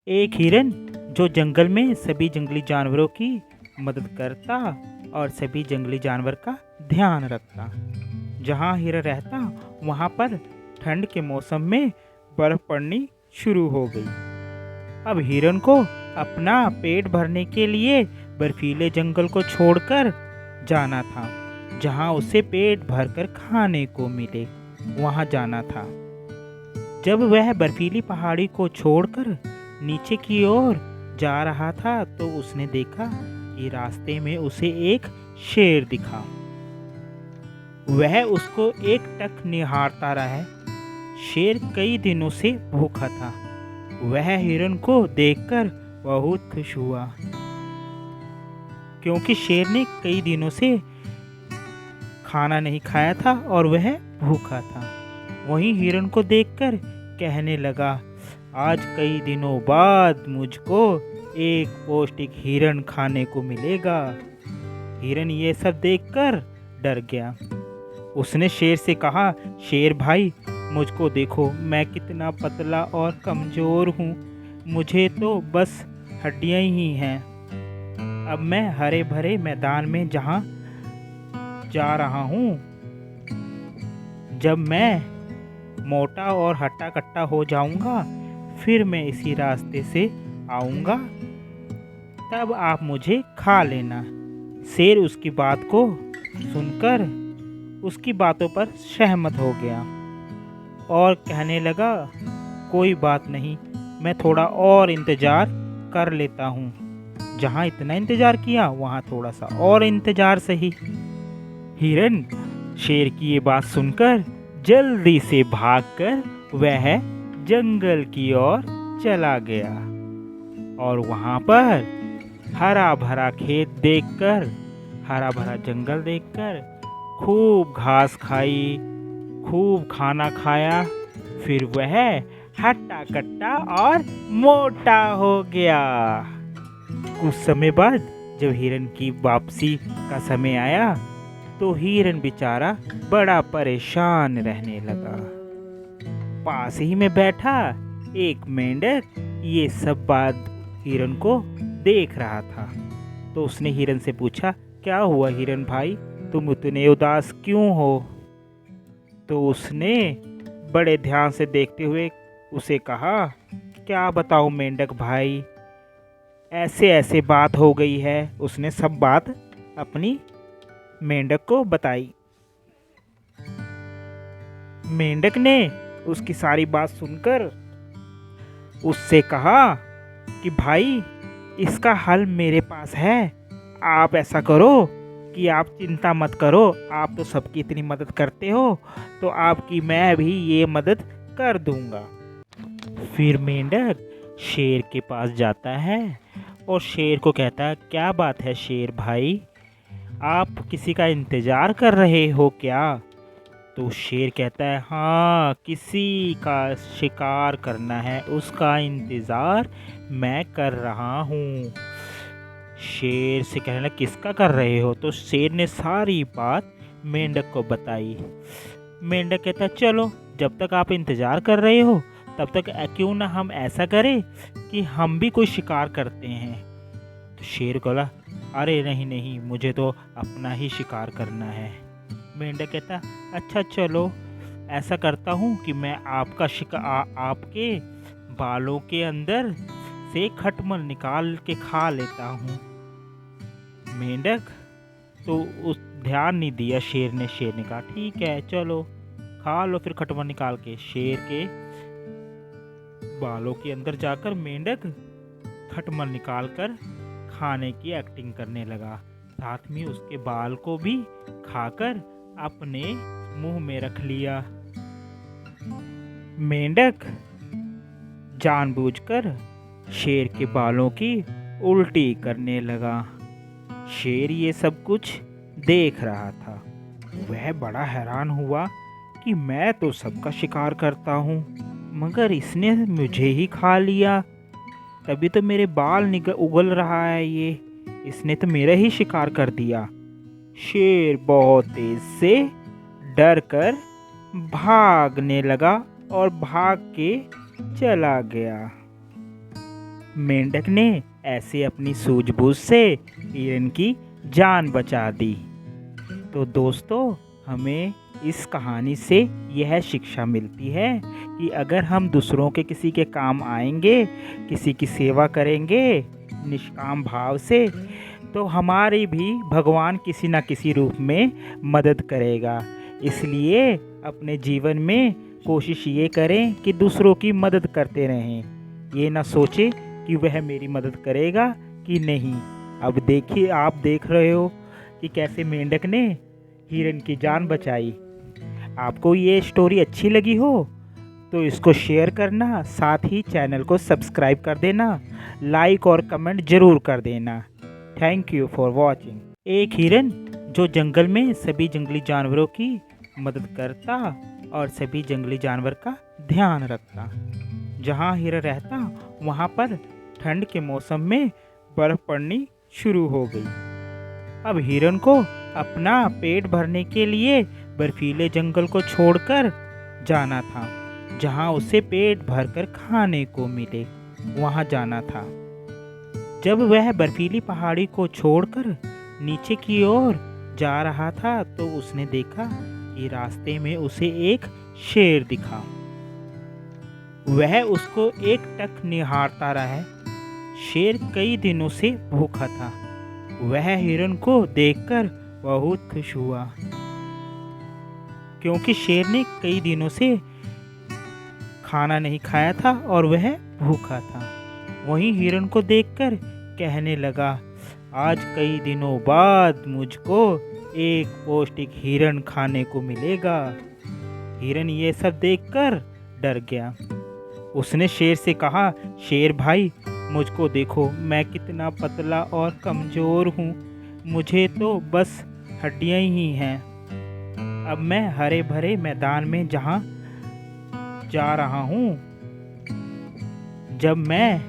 एक हिरन जो जंगल में सभी जंगली जानवरों की मदद करता और सभी जंगली जानवर का ध्यान रखता। जहाँ हिरन रहता वहाँ पर ठंड के मौसम में बर्फ पड़नी शुरू हो गई। अब हिरन को अपना पेट भरने के लिए बर्फीले जंगल को छोड़कर जाना था। जहाँ उसे पेट भरकर खाने को मिले वहाँ जाना था। जब वह बर्फीली पहाड़ी को छोड़कर नीचे की ओर जा रहा था तो उसने देखा कि रास्ते में उसे एक शेर दिखा। वह उसको एकटक निहारता रहा। शेर कई दिनों से भूखा था। वह हिरन को देखकर बहुत खुश हुआ क्योंकि शेर ने कई दिनों से खाना नहीं खाया था और वह भूखा था। वहीं हिरन को देखकर कहने लगा, आज कई दिनों बाद मुझको एक पौष्टिक हिरन खाने को मिलेगा। हिरन ये सब देखकर डर गया। उसने शेर से कहा, शेर भाई मुझको देखो, मैं कितना पतला और कमज़ोर हूँ। मुझे तो बस हड्डियाँ ही हैं। अब मैं हरे भरे मैदान में जहाँ जा रहा हूँ, जब मैं मोटा और हट्टा कट्टा हो जाऊँगा फिर मैं इसी रास्ते से आऊँगा, तब आप मुझे खा लेना। शेर उसकी बात को सुनकर उसकी बातों पर सहमत हो गया और कहने लगा, कोई बात नहीं, मैं थोड़ा और इंतज़ार कर लेता हूँ। जहाँ इतना इंतज़ार किया वहाँ थोड़ा सा और इंतज़ार सही। हिरन शेर की ये बात सुनकर जल्दी से भागकर वह जंगल की ओर चला गया और वहाँ पर हरा भरा खेत देखकर, हरा भरा जंगल देखकर खूब घास खाई, खूब खाना खाया। फिर वह हट्टा कट्टा और मोटा हो गया। कुछ समय बाद जब हिरन की वापसी का समय आया तो हिरन बेचारा बड़ा परेशान रहने लगा। पास ही में बैठा एक मेंढक ये सब बात हिरन को देख रहा था। तो उसने हिरन से पूछा, क्या हुआ हिरन भाई, तुम इतने उदास क्यों हो? तो उसने बड़े ध्यान से देखते हुए उसे कहा, क्या बताऊं मेंढक भाई, ऐसे ऐसे बात हो गई है। उसने सब बात अपनी मेंढक को बताई। मेंढक ने उसकी सारी बात सुनकर उससे कहा कि भाई इसका हल मेरे पास है। आप ऐसा करो कि आप चिंता मत करो, आप तो सबकी इतनी मदद करते हो तो आपकी मैं भी ये मदद कर दूंगा। फिर मेंढक शेर के पास जाता है और शेर को कहता है, क्या बात है शेर भाई, आप किसी का इंतज़ार कर रहे हो क्या? तो शेर कहता है, हाँ, किसी का शिकार करना है, उसका इंतज़ार मैं कर रहा हूँ। शेर से कहने लगा, किसका कर रहे हो? तो शेर ने सारी बात मेंढक को बताई। मेंढक कहता है, चलो जब तक आप इंतज़ार कर रहे हो तब तक क्यों ना हम ऐसा करें कि हम भी कोई शिकार करते हैं। तो शेर बोला, अरे नहीं नहीं, मुझे तो अपना ही शिकार करना है। मेंढक कहता, अच्छा चलो ऐसा करता हूँ कि मैं आपका आपके बालों के अंदर से खटमल निकाल के खा लेता हूँ। मेंढक तो उस ध्यान नहीं दिया शेर ने कहा, ठीक है चलो खा लो फिर खटमल निकाल के। शेर के बालों के अंदर जाकर मेंढक खटमल निकालकर खाने की एक्टिंग करने लगा। साथ में उसके बाल को भी खाकर अपने मुंह में रख लिया। मेंढक जानबूझकर शेर के बालों की उल्टी करने लगा। शेर ये सब कुछ देख रहा था। वह बड़ा हैरान हुआ कि मैं तो सबका शिकार करता हूँ मगर इसने मुझे ही खा लिया। तभी तो मेरे बाल उगल रहा है, ये इसने तो मेरा ही शिकार कर दिया। शेर बहुत तेज से डर कर भागने लगा और भाग के चला गया। मेंढक ने ऐसे अपनी सूझबूझ से हिरन की जान बचा दी। तो दोस्तों, हमें इस कहानी से यह शिक्षा मिलती है कि अगर हम दूसरों के किसी के काम आएंगे, किसी की सेवा करेंगे निष्काम भाव से, तो हमारी भी भगवान किसी न किसी रूप में मदद करेगा। इसलिए अपने जीवन में कोशिश ये करें कि दूसरों की मदद करते रहें। ये ना सोचें कि वह मेरी मदद करेगा कि नहीं। अब देखिए, आप देख रहे हो कि कैसे मेंढक ने हिरन की जान बचाई। आपको ये स्टोरी अच्छी लगी हो तो इसको शेयर करना, साथ ही चैनल को सब्सक्राइब कर देना, लाइक और कमेंट ज़रूर कर देना। Thank you for watching. एक हिरन जो जंगल में सभी जंगली जानवरों की मदद करता और सभी जंगली जानवर का ध्यान रखता। जहाँ हिरन रहता वहाँ पर ठंड के मौसम में बर्फ पड़नी शुरू हो गई। अब हिरन को अपना पेट भरने के लिए बर्फीले जंगल को छोड़कर जाना था। जहाँ उसे पेट भरकर खाने को मिले वहाँ जाना था। जब वह बर्फीली पहाड़ी को छोड़कर नीचे की ओर जा रहा था तो उसने देखा कि रास्ते में उसे एक शेर दिखा। वह उसको एकटक निहारता रहा। शेर कई दिनों से भूखा था। वह हिरन को देखकर बहुत खुश हुआ, क्योंकि शेर ने कई दिनों से खाना नहीं खाया था और वह भूखा था। वहीं हिरन को देखकर कहने लगा, आज कई दिनों बाद मुझको एक पौष्टिक हिरन खाने को मिलेगा। हिरन ये सब देखकर डर गया। उसने शेर से कहा, शेर भाई, मुझको देखो, मैं कितना पतला और कमज़ोर हूँ। मुझे तो बस हड्डियाँ ही हैं। अब मैं हरे भरे मैदान में जहाँ जा रहा हूँ, जब मैं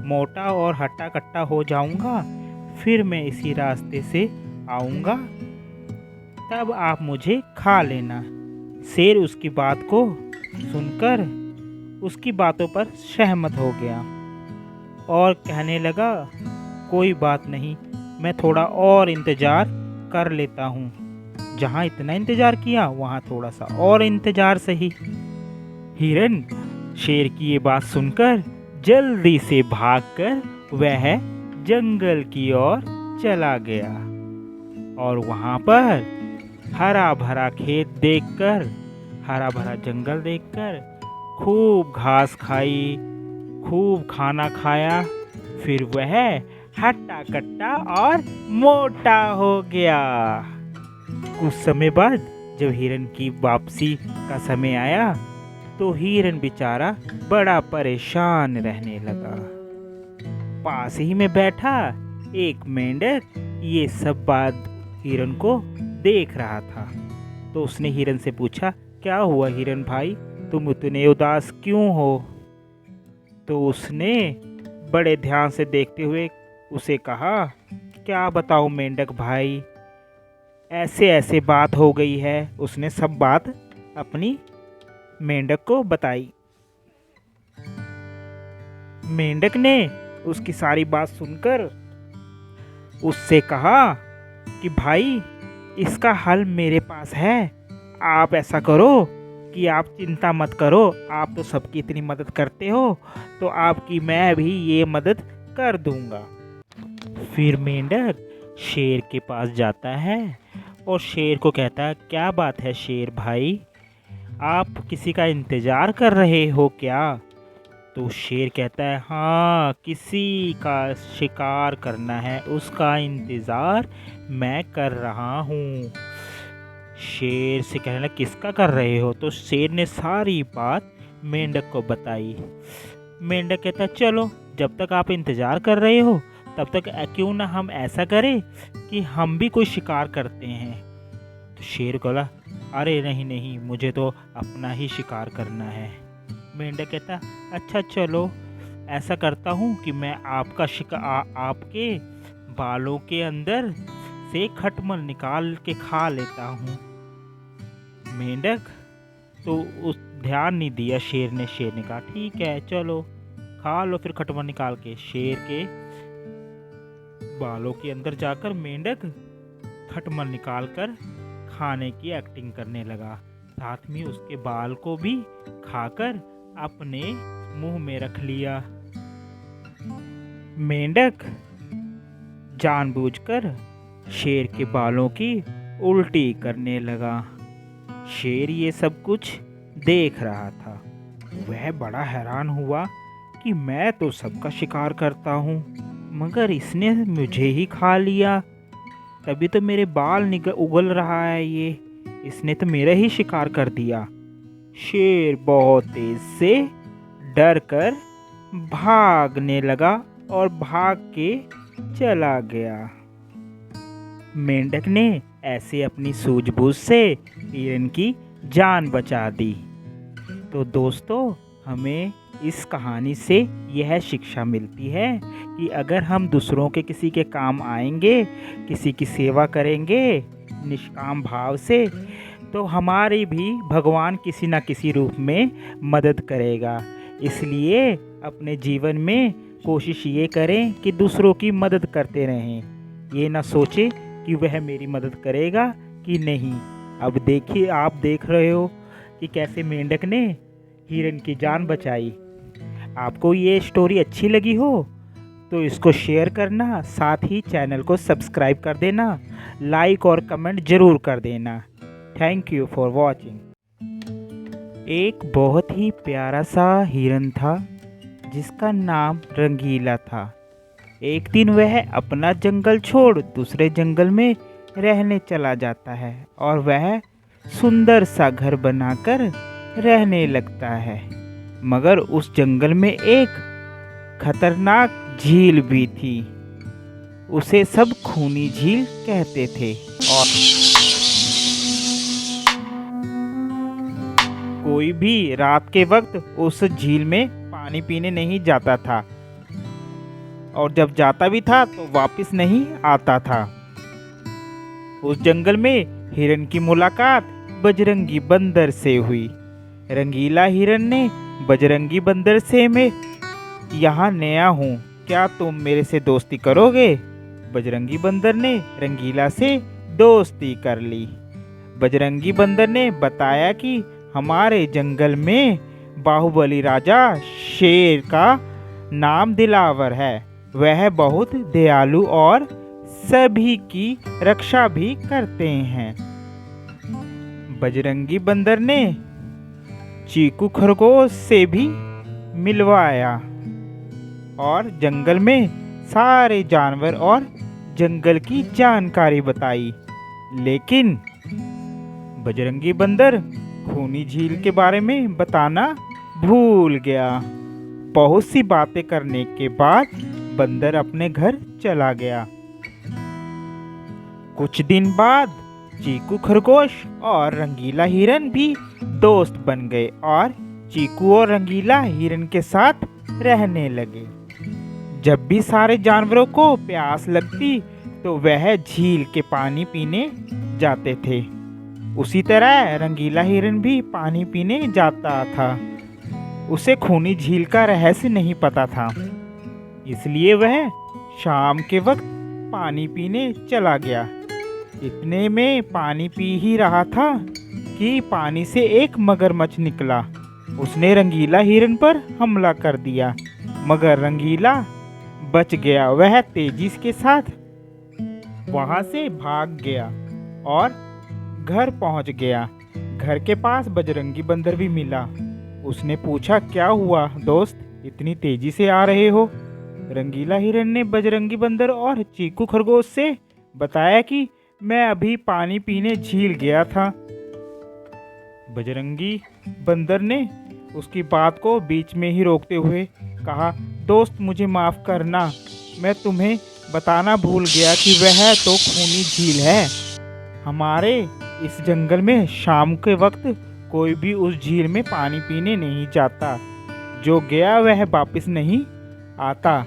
मोटा और हट्टा कट्टा हो जाऊँगा फिर मैं इसी रास्ते से आऊँगा, तब आप मुझे खा लेना। शेर उसकी बात को सुनकर उसकी बातों पर सहमत हो गया और कहने लगा, कोई बात नहीं, मैं थोड़ा और इंतज़ार कर लेता हूँ। जहाँ इतना इंतज़ार किया वहाँ थोड़ा सा और इंतज़ार सही। हिरन शेर की ये बात सुनकर जल्दी से भागकर वह जंगल की ओर चला गया और वहाँ पर हरा भरा खेत देखकर, हरा भरा जंगल देखकर खूब घास खाई, खूब खाना खाया। फिर वह हट्टा कट्टा और मोटा हो गया। कुछ समय बाद जब हिरन की वापसी का समय आया तो हिरन बेचारा बड़ा परेशान रहने लगा। पास ही में बैठा एक मेंढक ये सब बात हिरन को देख रहा था। तो उसने हिरन से पूछा, क्या हुआ हिरन भाई, तुम इतने उदास क्यों हो? तो उसने बड़े ध्यान से देखते हुए उसे कहा, क्या बताऊं मेंढक भाई, ऐसे ऐसे बात हो गई है। उसने सब बात अपनी मेंढक को बताई। मेंढक ने उसकी सारी बात सुनकर उससे कहा कि भाई, इसका हल मेरे पास है। आप ऐसा करो कि आप चिंता मत करो, आप तो सबकी इतनी मदद करते हो, तो आपकी मैं भी ये मदद कर दूंगा। फिर मेंढक शेर के पास जाता है और शेर को कहता है, क्या बात है शेर भाई, आप किसी का इंतज़ार कर रहे हो क्या? तो शेर कहता है, हाँ, किसी का शिकार करना है, उसका इंतज़ार मैं कर रहा हूँ। शेर से कहने लगा, किसका कर रहे हो? तो शेर ने सारी बात मेंढक को बताई। मेंढक कहता, चलो, जब तक आप इंतज़ार कर रहे हो तब तक क्यों ना हम ऐसा करें कि हम भी कोई शिकार करते हैं। तो शेर बोला, अरे नहीं नहीं, मुझे तो अपना ही शिकार करना है। मेंढक कहता, अच्छा चलो, ऐसा करता हूँ कि मैं आपका आपके बालों के अंदर से खटमल निकाल के खा लेता हूँ। मेंढक तो उस ध्यान नहीं दिया शेर ने। शेर ने कहा, ठीक है चलो। खा लो फिर खटमल निकाल के। शेर के बालों के अंदर जाकर मेंढक खटमल निकालकर खाने की एक्टिंग करने लगा। साथ में उसके बाल को भी खाकर अपने मुंह में रख लिया। मेंढक जानबूझकर शेर के बालों की उल्टी करने लगा। शेर ये सब कुछ देख रहा था। वह बड़ा हैरान हुआ कि मैं तो सबका शिकार करता हूँ, मगर इसने मुझे ही खा लिया। तभी तो मेरे बाल उगल रहा है ये। इसने तो मेरा ही शिकार कर दिया। शेर बहुत तेज से डर कर भागने लगा और भाग के चला गया। मेंढक ने ऐसे अपनी सूझबूझ से हिरन की जान बचा दी। तो दोस्तों, हमें इस कहानी से यह शिक्षा मिलती है कि अगर हम दूसरों के किसी के काम आएंगे, किसी की सेवा करेंगे निष्काम भाव से, तो हमारी भी भगवान किसी न किसी रूप में मदद करेगा। इसलिए अपने जीवन में कोशिश ये करें कि दूसरों की मदद करते रहें। ये ना सोचें कि वह मेरी मदद करेगा कि नहीं। अब देखिए, आप देख रहे हो कि कैसे मेंढक ने हिरन की जान बचाई। आपको ये स्टोरी अच्छी लगी हो तो इसको शेयर करना, साथ ही चैनल को सब्सक्राइब कर देना, लाइक और कमेंट ज़रूर कर देना। Thank you for watching. एक बहुत ही प्यारा सा हिरन था जिसका नाम रंगीला था। एक दिन वह अपना जंगल छोड़ दूसरे जंगल में रहने चला जाता है और वह सुंदर सा घर बनाकर रहने लगता है। मगर उस जंगल में एक खतरनाक झील भी थी। उसे सब खूनी झील कहते थे और कोई भी रात के वक्त उस झील में पानी पीने नहीं जाता था, और जब जाता भी था तो वापस नहीं आता था। उस जंगल में हिरन की मुलाकात बजरंगी बंदर से हुई। रंगीला हिरन ने बजरंगी बंदर से मैं यहाँ नया हूँ, क्या तुम मेरे से दोस्ती करोगे? बजरंगी बंदर ने रंगीला से दोस्ती कर ली। बजरंगी बंदर ने बताया कि हमारे जंगल में बाहुबली राजा शेर का नाम दिलावर है। वह बहुत दयालु और सभी की रक्षा भी करते हैं। बजरंगी बंदर ने चीकू खरगोश से भी मिलवाया और जंगल में सारे जानवर और जंगल की जानकारी बताई। लेकिन बजरंगी बंदर खूनी झील के बारे में बताना भूल गया। बहुत सी बातें करने के बाद बंदर अपने घर चला गया। कुछ दिन बाद चीकू खरगोश और रंगीला हिरन भी दोस्त बन गए और चीकू और रंगीला हिरन के साथ रहने लगे। जब भी सारे जानवरों को प्यास लगती तो वह झील के पानी पीने जाते थे। उसी तरह रंगीला हिरन भी पानी पीने जाता था। उसे खूनी झील का रहस्य नहीं पता था, इसलिए वह शाम के वक्त पानी पीने चला गया। इतने में पानी पी ही रहा था कि पानी से एक मगरमच्छ निकला। उसने रंगीला हिरन पर हमला कर दिया, मगर रंगीला बच गया। वह तेजी के साथ वहां से भाग गया और घर पहुंच गया। घर के पास बजरंगी बंदर भी मिला। उसने पूछा, क्या हुआ दोस्त, इतनी तेजी से आ रहे हो? रंगीला हिरन ने बजरंगी बंदर और चीकू खरगोश से बताया कि मैं अभी पानी पीने झील गया था। बजरंगी बंदर ने उसकी बात को बीच में ही रोकते हुए कहा, दोस्त मुझे माफ़ करना, मैं तुम्हें बताना भूल गया कि वह तो खूनी झील है। हमारे इस जंगल में शाम के वक्त कोई भी उस झील में पानी पीने नहीं जाता। जो गया वह वापस नहीं आता।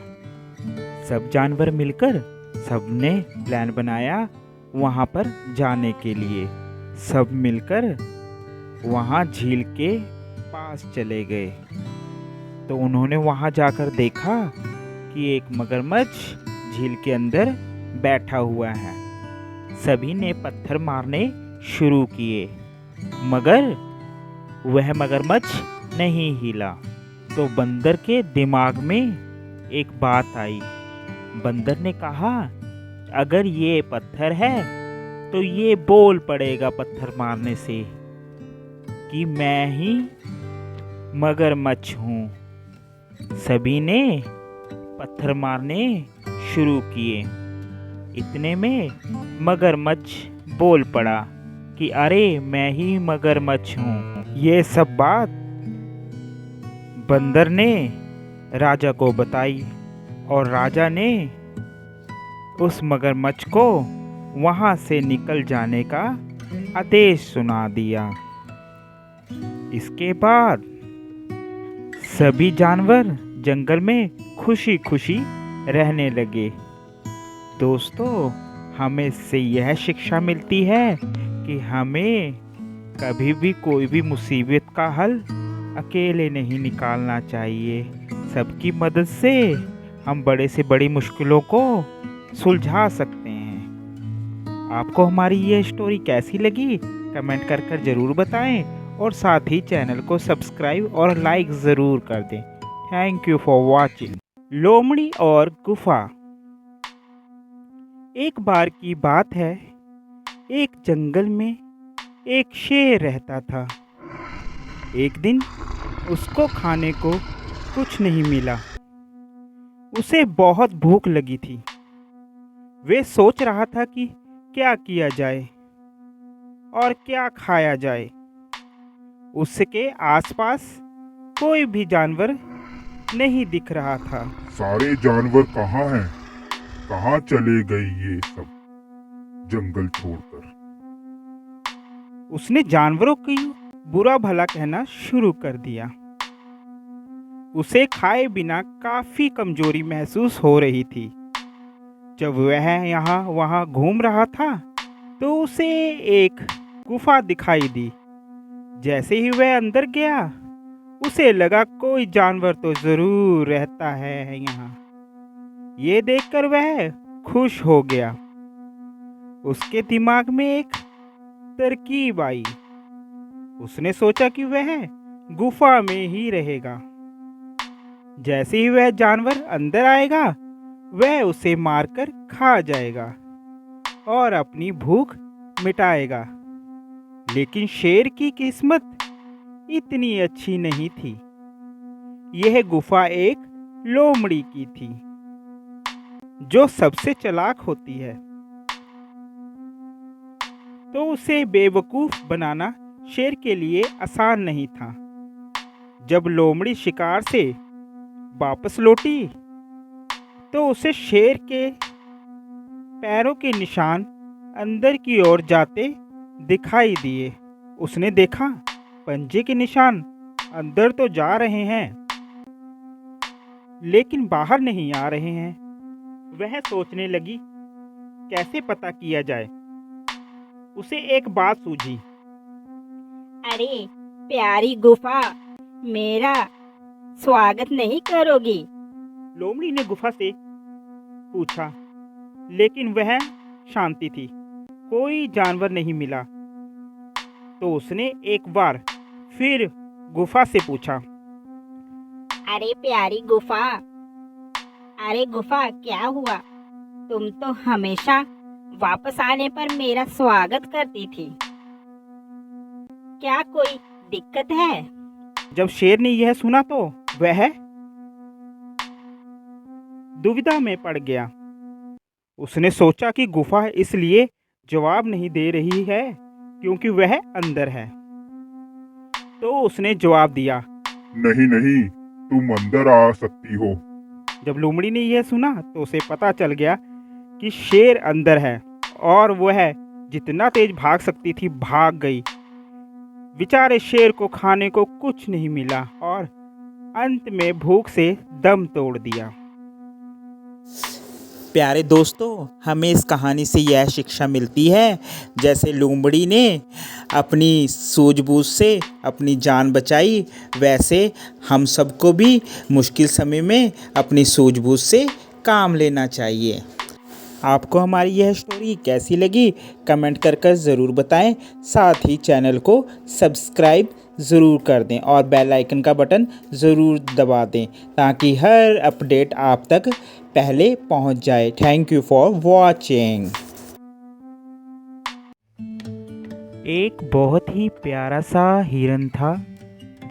सब जानवर मिलकर सबने प्लान बनाया वहाँ पर जाने के लिए। सब मिलकर वहाँ झील के पास चले गए। तो उन्होंने वहां जाकर देखा कि एक मगरमच्छ झील के अंदर बैठा हुआ है। सभी ने पत्थर मारने शुरू किए, मगर वह मगरमच्छ नहीं हिला। तो बंदर के दिमाग में एक बात आई। बंदर ने कहा, अगर ये पत्थर है तो ये बोल पड़ेगा पत्थर मारने से कि मैं ही मगरमच्छ हूँ। सभी ने पत्थर मारने शुरू किए। इतने में मगरमच्छ बोल पड़ा कि अरे मैं ही मगरमच्छ हूँ। ये सब बात बंदर ने राजा को बताई और राजा ने उस मगरमच्छ को वहां से निकल जाने का आदेश सुना दिया। इसके बाद सभी जानवर जंगल में खुशी खुशी रहने लगे। दोस्तों, हमें इससे यह शिक्षा मिलती है कि हमें कभी भी कोई भी मुसीबत का हल अकेले नहीं निकालना चाहिए। सबकी मदद से हम बड़े से बड़ी मुश्किलों को सुलझा सकते हैं। आपको हमारी ये स्टोरी कैसी लगी कमेंट कर ज़रूर बताएं और साथ ही चैनल को सब्सक्राइब और लाइक ज़रूर कर दें। Thank you for watching. लोमड़ी और गुफा। एक बार की बात है, एक जंगल में एक शेर रहता था। एक दिन उसको खाने को कुछ नहीं मिला। उसे बहुत भूख लगी थी। वे सोच रहा था कि क्या किया जाए और क्या खाया जाए। उसके आसपास कोई भी जानवर नहीं दिख रहा था। सारे जानवर कहाँ हैं? कहाँ चले गए ये सब जंगल छोड़कर? उसने जानवरों की बुरा भला कहना शुरू कर दिया। उसे खाए बिना काफी कमजोरी महसूस हो रही थी। जब वह यहाँ वहाँ घूम रहा था तो उसे एक गुफा दिखाई दी। जैसे ही वह अंदर गया, उसे लगा कोई जानवर तो जरूर रहता है यहाँ। ये देखकर वह खुश हो गया। उसके दिमाग में एक तरकीब आई। उसने सोचा कि वह गुफा में ही रहेगा। जैसे ही वह जानवर अंदर आएगा, वह उसे मारकर खा जाएगा और अपनी भूख मिटाएगा। लेकिन शेर की किस्मत इतनी अच्छी नहीं थी। यह गुफा एक लोमड़ी की थी, जो सबसे चालाक होती है। तो उसे बेवकूफ बनाना शेर के लिए आसान नहीं था। जब लोमड़ी शिकार से वापस लौटी तो उसे शेर के पैरों के निशान अंदर की ओर जाते दिखाई दिए। उसने देखा पंजे के निशान अंदर तो जा रहे हैं, लेकिन बाहर नहीं आ रहे हैं। वह सोचने लगी, कैसे पता किया जाए। उसे एक बात सूझी। अरे प्यारी गुफा, मेरा स्वागत नहीं करोगी? लोमड़ी ने गुफा से पूछा, लेकिन वह शांति थी। कोई जानवर नहीं मिला। तो उसने एक बार फिर गुफा से पूछा, अरे प्यारी गुफा, अरे गुफा क्या हुआ? तुम तो हमेशा वापस आने पर मेरा स्वागत करती थी। क्या कोई दिक्कत है? जब शेर ने यह सुना तो वह दुविधा में पड़ गया। उसने सोचा कि गुफा इसलिए जवाब नहीं दे रही है क्योंकि वह अंदर है। तो उसने जवाब दिया, नहीं नहीं, तुम अंदर आ सकती हो। जब लोमड़ी ने यह सुना तो उसे पता चल गया कि शेर अंदर है और वह जितना तेज भाग सकती थी भाग गई। बेचारे शेर को खाने को कुछ नहीं मिला और अंत में भूख से दम तोड़ दिया। प्यारे दोस्तों, हमें इस कहानी से यह शिक्षा मिलती है, जैसे लोमड़ी ने अपनी सूझबूझ से अपनी जान बचाई, वैसे हम सबको भी मुश्किल समय में अपनी सूझबूझ से काम लेना चाहिए। आपको हमारी यह स्टोरी कैसी लगी कमेंट कर ज़रूर बताएं। साथ ही चैनल को सब्सक्राइब ज़रूर कर दें और बेल आइकन का बटन ज़रूर दबा दें ताकि हर अपडेट आप तक पहले पहुंच जाए। Thank you for watching. एक बहुत ही प्यारा सा हिरन था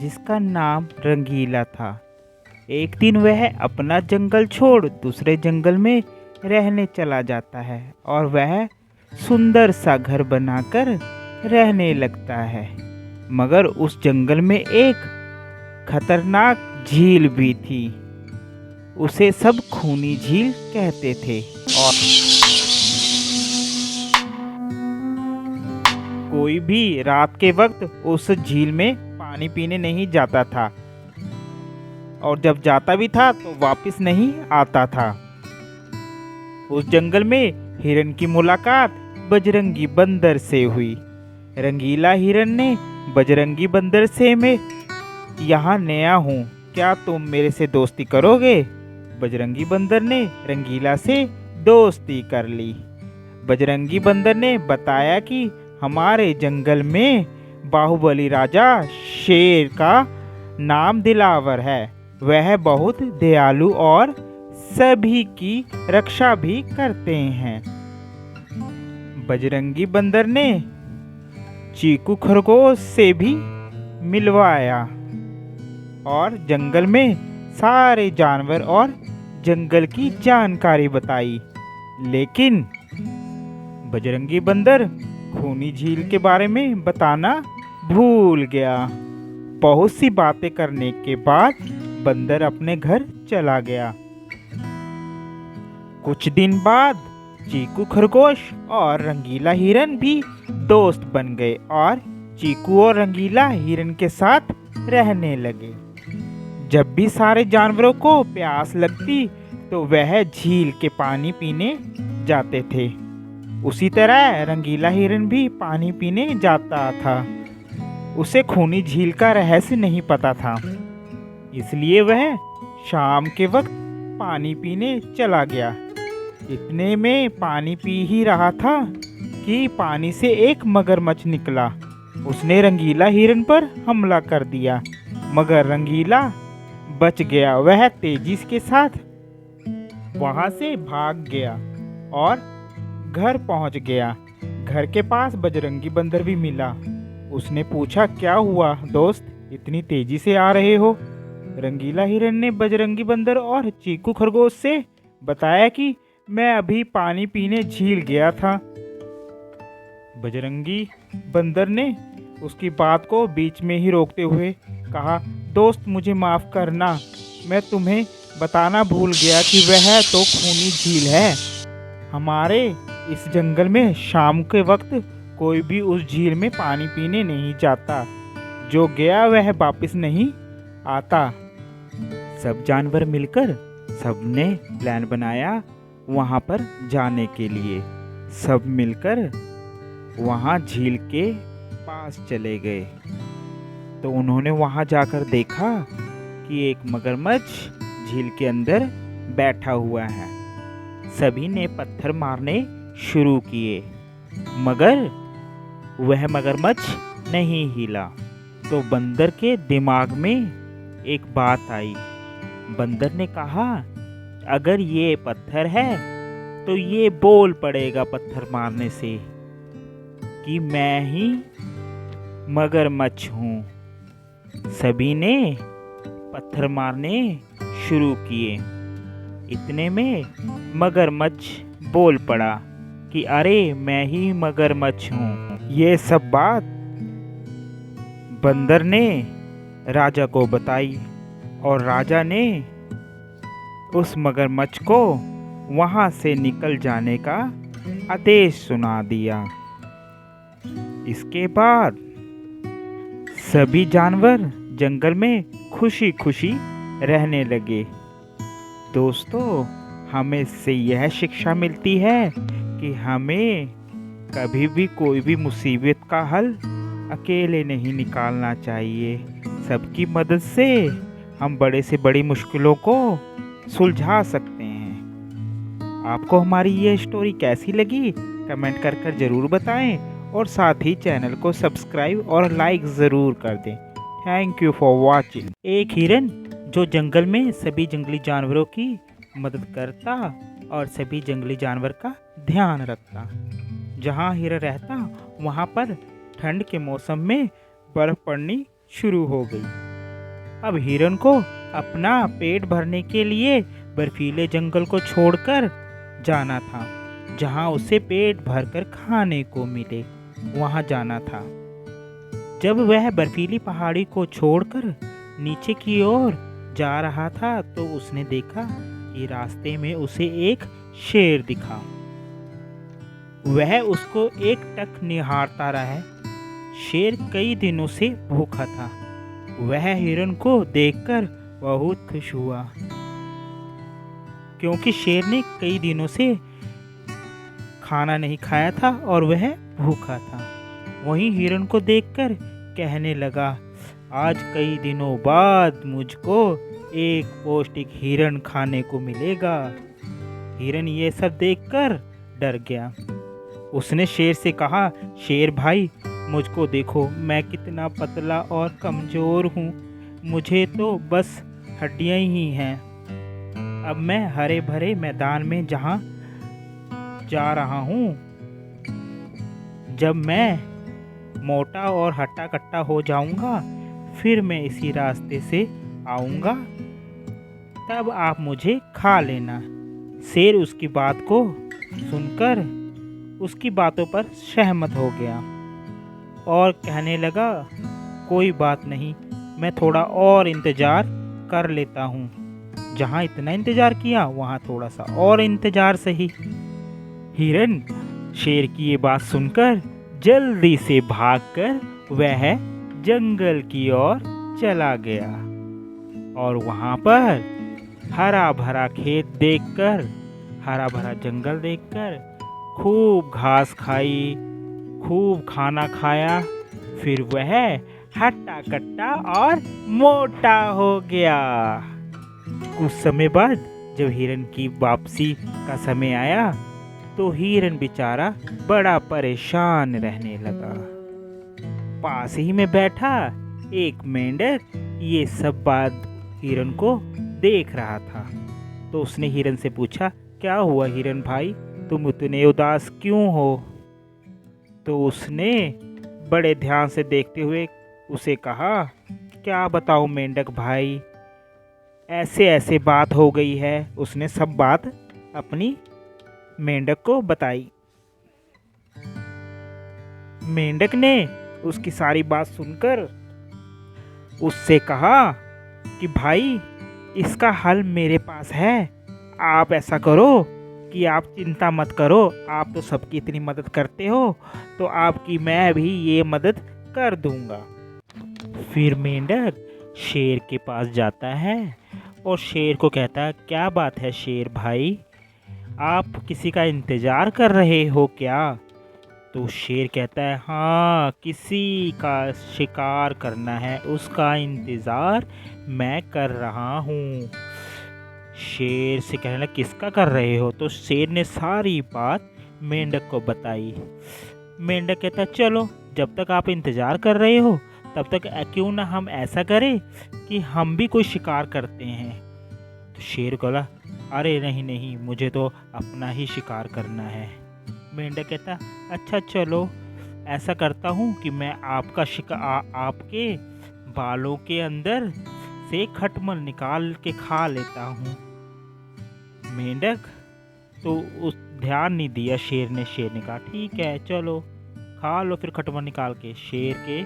जिसका नाम रंगीला था। एक दिन वह अपना जंगल छोड़ दूसरे जंगल में रहने चला जाता है और वह सुंदर सा घर बनाकर रहने लगता है। मगर उस जंगल में एक खतरनाक झील भी थी। उसे सब खूनी झील कहते थे और कोई भी रात के वक्त उस झील में पानी पीने नहीं जाता था और जब जाता भी था तो वापस नहीं आता था। उस जंगल में हिरन की मुलाकात बजरंगी बंदर से हुई। रंगीला हिरन ने बजरंगी बंदर से मैं यहाँ नया हूँ, क्या तुम मेरे से दोस्ती करोगे? बजरंगी बंदर ने रंगीला से दोस्ती कर ली। बजरंगी बंदर ने बताया कि हमारे जंगल में बाहुबली राजा शेर का नाम दिलावर है। वह बहुत दयालु और सभी की रक्षा भी करते हैं। बजरंगी बंदर ने चीकू खरगोश से भी मिलवाया और जंगल में सारे जानवर और जंगल की जानकारी बताई। लेकिन बजरंगी बंदर खूनी झील के बारे में बताना भूल गया। बहुत सी बातें करने के बाद बंदर अपने घर चला गया। कुछ दिन बाद चीकू खरगोश और रंगीला हिरन भी दोस्त बन गए और चीकू और रंगीला हिरन के साथ रहने लगे। जब भी सारे जानवरों को प्यास लगती तो वह झील के पानी पीने जाते थे। उसी तरह रंगीला हिरन भी पानी पीने जाता था। उसे खूनी झील का रहस्य नहीं पता था, इसलिए वह शाम के वक्त पानी पीने चला गया। इतने में पानी पी ही रहा था कि पानी से एक मगरमच्छ निकला। उसने रंगीला हिरन पर हमला कर दिया, मगर रंगीला बच गया। वह तेजी के साथ वहां से भाग गया और घर पहुंच गया। घर के पास बजरंगी बंदर भी मिला। उसने पूछा, क्या हुआ दोस्त, इतनी तेजी से आ रहे हो? रंगीला हिरन ने बजरंगी बंदर और चीकू खरगोश से बताया कि मैं अभी पानी पीने झील गया था। बजरंगी बंदर ने उसकी बात को बीच में ही रोकते हुए कहा, दोस्त मुझे माफ करना, मैं तुम्हें बताना भूल गया कि वह तो खूनी झील है। हमारे इस जंगल में शाम के वक्त कोई भी उस झील में पानी पीने नहीं जाता। जो गया वह वापस नहीं आता। सब जानवर मिलकर सबने प्लान बनाया वहां पर जाने के लिए। सब मिलकर वहां झील के पास चले गए तो उन्होंने वहां जाकर देखा कि एक मगरमच्छ झील के अंदर बैठा हुआ है। सभी ने पत्थर मारने शुरू किए, मगर वह मगरमच्छ नहीं हिला। तो बंदर के दिमाग में एक बात आई। बंदर ने कहा, अगर ये पत्थर है तो ये बोल पड़ेगा पत्थर मारने से कि मैं ही मगरमच्छ हूँ। सभी ने पत्थर मारने शुरू किए। इतने में मगरमच्छ बोल पड़ा कि अरे मैं ही मगरमच्छ हूँ। ये सब बात बंदर ने राजा को बताई और राजा ने उस मगरमच्छ को वहां से निकल जाने का आदेश सुना दिया। इसके बाद सभी जानवर जंगल में खुशी खुशी रहने लगे। दोस्तों, हमें इससे यह शिक्षा मिलती है कि हमें कभी भी कोई भी मुसीबत का हल अकेले नहीं निकालना चाहिए। सबकी मदद से हम बड़े से बड़ी मुश्किलों को सुलझा सकते हैं। आपको हमारी ये स्टोरी कैसी लगी कमेंट कर ज़रूर बताएं और साथ ही चैनल को सब्सक्राइब और लाइक ज़रूर कर दें। Thank you for watching. एक हिरन जो जंगल में सभी जंगली जानवरों की मदद करता और सभी जंगली जानवर का ध्यान रखता। जहाँ हिरन रहता वहाँ पर ठंड के मौसम में बर्फ पड़नी शुरू हो गई। अब हिरन को अपना पेट भरने के लिए बर्फीले जंगल को छोड़कर जाना था। जहाँ उसे पेट भरकर खाने को मिले वहाँ जाना था। जब वह बर्फीली पहाड़ी को छोड़कर नीचे की ओर जा रहा था तो उसने देखा कि रास्ते में उसे एक शेर दिखा। वह उसको एकटक निहारता रहा। शेर कई दिनों से भूखा था। वह हिरन को देखकर बहुत खुश हुआ क्योंकि शेर ने कई दिनों से खाना नहीं खाया था और वह भूखा था। वहीं हिरन को देखकर कहने लगा, आज कई दिनों बाद मुझको एक पौष्टिक हिरन खाने को मिलेगा। हिरन ये सब देखकर डर गया। उसने शेर से कहा, शेर भाई मुझको देखो, मैं कितना पतला और कमज़ोर हूँ। मुझे तो बस हड्डियाँ ही हैं। अब मैं हरे भरे मैदान में जहाँ जा रहा हूँ, जब मैं मोटा और हट्टा कट्टा हो जाऊँगा फिर मैं इसी रास्ते से आऊँगा, तब आप मुझे खा लेना। शेर उसकी बात को सुनकर उसकी बातों पर सहमत हो गया और कहने लगा, कोई बात नहीं, मैं थोड़ा और इंतज़ार कर लेता हूँ। जहाँ इतना इंतज़ार किया वहाँ थोड़ा सा और इंतज़ार सही। हिरन शेर की ये बात सुनकर जल्दी से भागकर वह जंगल की ओर चला गया और वहाँ पर हरा भरा खेत देखकर, हरा भरा जंगल देखकर खूब घास खाई, खूब खाना खाया। फिर वह हट्टा कट्टा और मोटा हो गया। कुछ समय बाद जब हिरन की वापसी का समय आया तो हिरन बेचारा बड़ा परेशान रहने लगा। पास ही में बैठा एक मेंढक ये सब बात हिरन को देख रहा था। तो उसने हिरन से पूछा, क्या हुआ हिरन भाई, तुम इतने उदास क्यों हो? तो उसने बड़े ध्यान से देखते हुए उसे कहा, क्या बताऊं मेंढक भाई, ऐसे ऐसे बात हो गई है। उसने सब बात अपनी मेंढक को बताई। मेंढक ने उसकी सारी बात सुनकर उससे कहा कि भाई इसका हल मेरे पास है। आप ऐसा करो कि आप चिंता मत करो, आप तो सबकी इतनी मदद करते हो तो आपकी मैं भी ये मदद कर दूंगा। फिर मेंढक शेर के पास जाता है और शेर को कहता है, क्या बात है शेर भाई, आप किसी का इंतज़ार कर रहे हो क्या? तो शेर कहता है, हाँ, किसी का शिकार करना है, उसका इंतज़ार मैं कर रहा हूँ। शेर से कहने लगा, किसका कर रहे हो? तो शेर ने सारी बात मेंढक को बताई। मेंढक कहता, चलो जब तक आप इंतज़ार कर रहे हो तब तक क्यों ना हम ऐसा करें कि हम भी कोई शिकार करते हैं। तो शेर बोला, अरे नहीं नहीं, मुझे तो अपना ही शिकार करना है। मेंढक कहता, अच्छा चलो ऐसा करता हूँ कि मैं आपका आपके बालों के अंदर से खटमल निकाल के खा लेता हूँ। मेंढक तो उस ध्यान नहीं दिया शेर ने कहा, ठीक है चलो खा लो फिर खटमल निकाल के। शेर के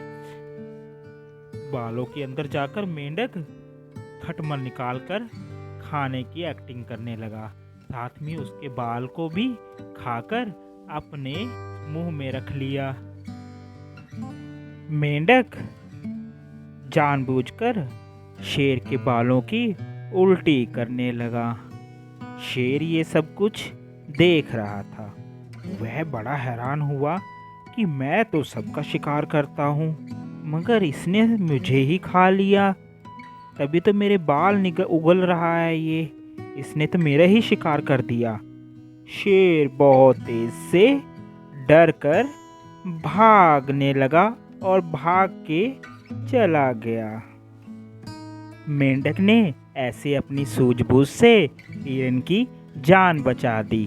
बालों के अंदर जाकर मेंढक खटमल निकालकर खाने की एक्टिंग करने लगा। साथ में उसके बाल को भी खाकर अपने मुंह में रख लिया। मेंढक जानबूझकर शेर के बालों की उल्टी करने लगा। शेर ये सब कुछ देख रहा था। वह बड़ा हैरान हुआ कि मैं तो सबका शिकार करता हूँ, मगर इसने मुझे ही खा लिया। तभी तो मेरे बाल उगल रहा है ये, इसने तो मेरा ही शिकार कर दिया। शेर बहुत तेज से डर कर भागने लगा और भाग के चला गया। मेंढक ने ऐसे अपनी सूझबूझ से हिरन की जान बचा दी।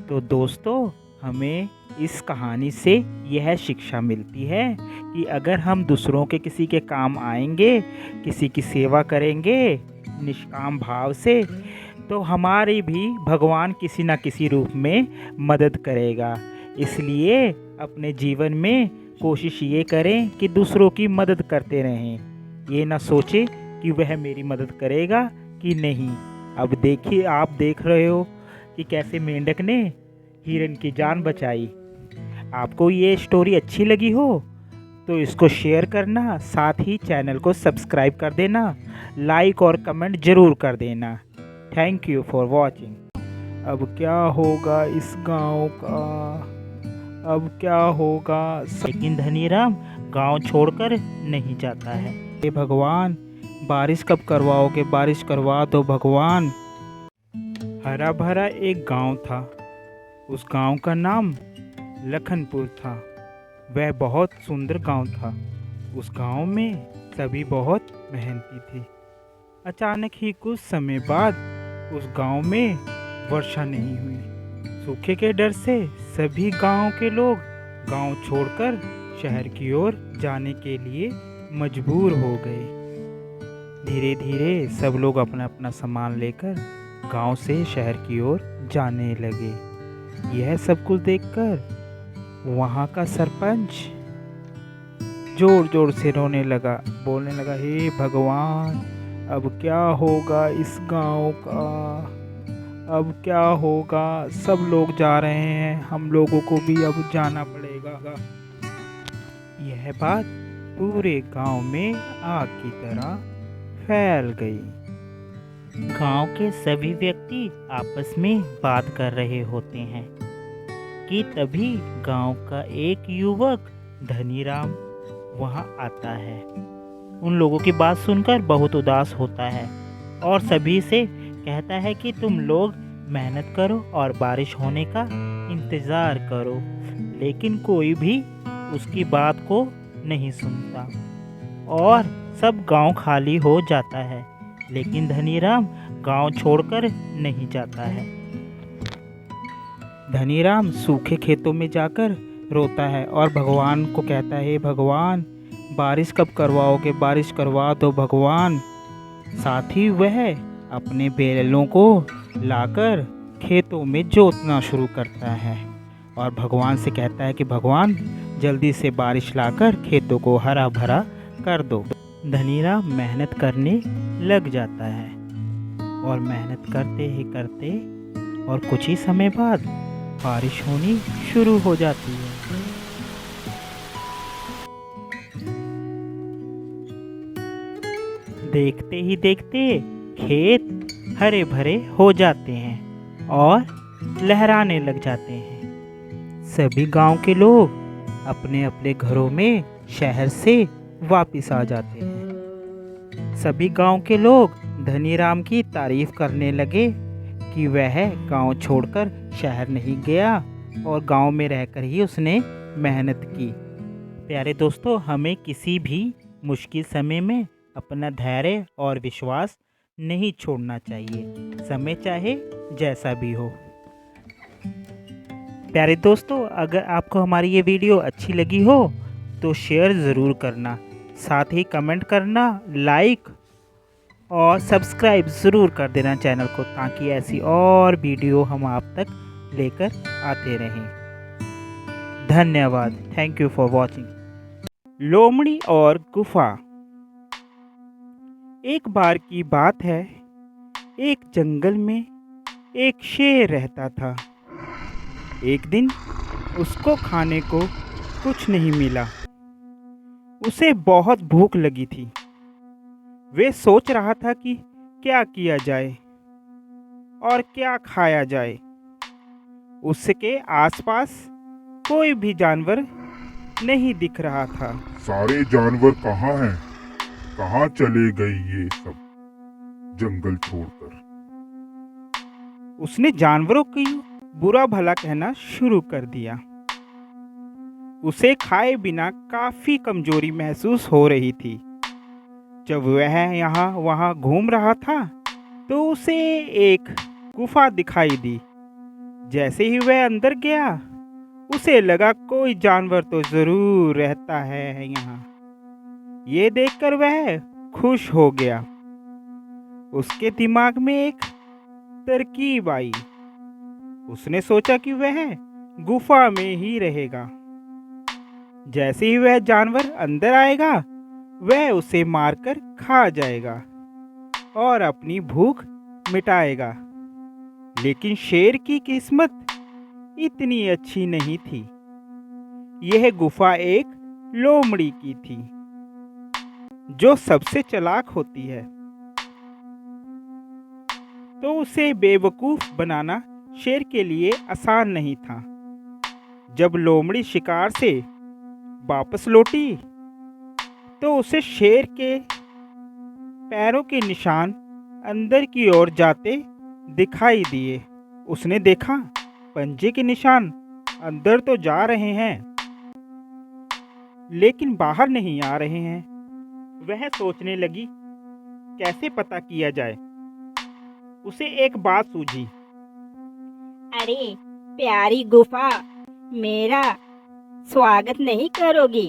तो दोस्तों, हमें इस कहानी से यह शिक्षा मिलती है कि अगर हम दूसरों के किसी के काम आएंगे, किसी की सेवा करेंगे निष्काम भाव से, तो हमारी भी भगवान किसी न किसी रूप में मदद करेगा। इसलिए अपने जीवन में कोशिश ये करें कि दूसरों की मदद करते रहें। ये ना सोचें कि वह मेरी मदद करेगा कि नहीं। अब देखिए, आप देख रहे हो कि कैसे मेंढक ने हिरन की जान बचाई। आपको ये स्टोरी अच्छी लगी हो तो इसको शेयर करना, साथ ही चैनल को सब्सक्राइब कर देना, लाइक और कमेंट ज़रूर कर देना। Thank you for watching. अब क्या होगा इस गांव का, अब क्या होगा। लेकिन धनीराम गांव छोड़कर नहीं जाता है। हे भगवान, बारिश कब करवाओगे, बारिश करवा दो भगवान। हरा भरा एक गांव था। उस गांव का नाम लखनपुर था। वह बहुत सुंदर गांव था। उस गांव में सभी बहुत मेहनती थे। अचानक ही कुछ समय बाद उस गांव में वर्षा नहीं हुई। सूखे के डर से सभी गांव के लोग गांव छोड़कर शहर की ओर जाने के लिए मजबूर हो गए। धीरे धीरे सब लोग अपना अपना सामान लेकर गांव से शहर की ओर जाने लगे। यह सब कुछ देखकर वहाँ का सरपंच जोर जोर से रोने लगा, बोलने लगा, हे भगवान, अब क्या होगा इस गांव का, अब क्या होगा। सब लोग जा रहे हैं, हम लोगों को भी अब जाना पड़ेगा। यह बात पूरे गांव में आग की तरह फैल गई। गांव के सभी व्यक्ति आपस में बात कर रहे होते हैं कि तभी गांव का एक युवक धनीराम वहां आता है। उन लोगों की बात सुनकर बहुत उदास होता है और सभी से कहता है कि तुम लोग मेहनत करो और बारिश होने का इंतज़ार करो। लेकिन कोई भी उसकी बात को नहीं सुनता और सब गांव खाली हो जाता है। लेकिन धनीराम गांव छोड़कर नहीं जाता है। धनीराम सूखे खेतों में जाकर रोता है और भगवान को कहता है, भगवान, बारिश कब करवाओगे, बारिश करवा दो भगवान। साथ ही वह अपने बैलों को लाकर खेतों में जोतना शुरू करता है और भगवान से कहता है कि भगवान, जल्दी से बारिश लाकर खेतों को हरा भरा कर दो। धनीराम मेहनत करने लग जाता है और मेहनत करते ही करते और कुछ ही समय बाद बारिश होनी शुरू हो जाती है। देखते ही देखते खेत हरे भरे हो जाते हैं और लहराने लग जाते हैं। सभी गांव के लोग अपने अपने घरों में शहर से वापिस आ जाते हैं। सभी गांव के लोग धनीराम की तारीफ करने लगे कि वह गांव छोड़कर शहर नहीं गया और गांव में रहकर ही उसने मेहनत की। प्यारे दोस्तों, हमें किसी भी मुश्किल समय में अपना धैर्य और विश्वास नहीं छोड़ना चाहिए, समय चाहे जैसा भी हो। प्यारे दोस्तों, अगर आपको हमारी ये वीडियो अच्छी लगी हो तो शेयर ज़रूर करना, साथ ही कमेंट करना, लाइक और सब्सक्राइब ज़रूर कर देना चैनल को, ताकि ऐसी और वीडियो हम आप तक लेकर आते रहें। धन्यवाद। Thank you for watching. लोमड़ी और गुफा। एक बार की बात है, एक जंगल में एक शेर रहता था। एक दिन उसको खाने को कुछ नहीं मिला। उसे बहुत भूख लगी थी। वे सोच रहा था कि क्या किया जाए। और क्या खाया जाए। उसके आसपास कोई भी जानवर नहीं दिख रहा था। सारे जानवर कहाँ हैं? कहाँ चले गए ये सब जंगल छोड़कर? उसने जानवरों की बुरा भला कहना शुरू कर दिया। उसे खाए बिना काफी कमजोरी महसूस हो रही थी। जब वह यहाँ वहाँ घूम रहा था तो उसे एक गुफा दिखाई दी। जैसे ही वह अंदर गया उसे लगा कोई जानवर तो जरूर रहता है यहाँ। ये देखकर वह खुश हो गया। उसके दिमाग में एक तरकीब आई। उसने सोचा कि वह गुफा में ही रहेगा। जैसे ही वह जानवर अंदर आएगा वह उसे मारकर खा जाएगा और अपनी भूख मिटाएगा। लेकिन शेर की किस्मत इतनी अच्छी नहीं थी। यह गुफा एक लोमड़ी की थी जो सबसे चालाक होती है। तो उसे बेवकूफ बनाना शेर के लिए आसान नहीं था। जब लोमड़ी शिकार से वापस लौटी तो उसे शेर के पैरों के निशान अंदर की ओर जाते दिखाई दिए। उसने देखा पंजे के निशान अंदर तो जा रहे हैं लेकिन बाहर नहीं आ रहे हैं। वह सोचने लगी कैसे पता किया जाए। उसे एक बात सूझी। अरे प्यारी गुफा, मेरा स्वागत नहीं करोगी?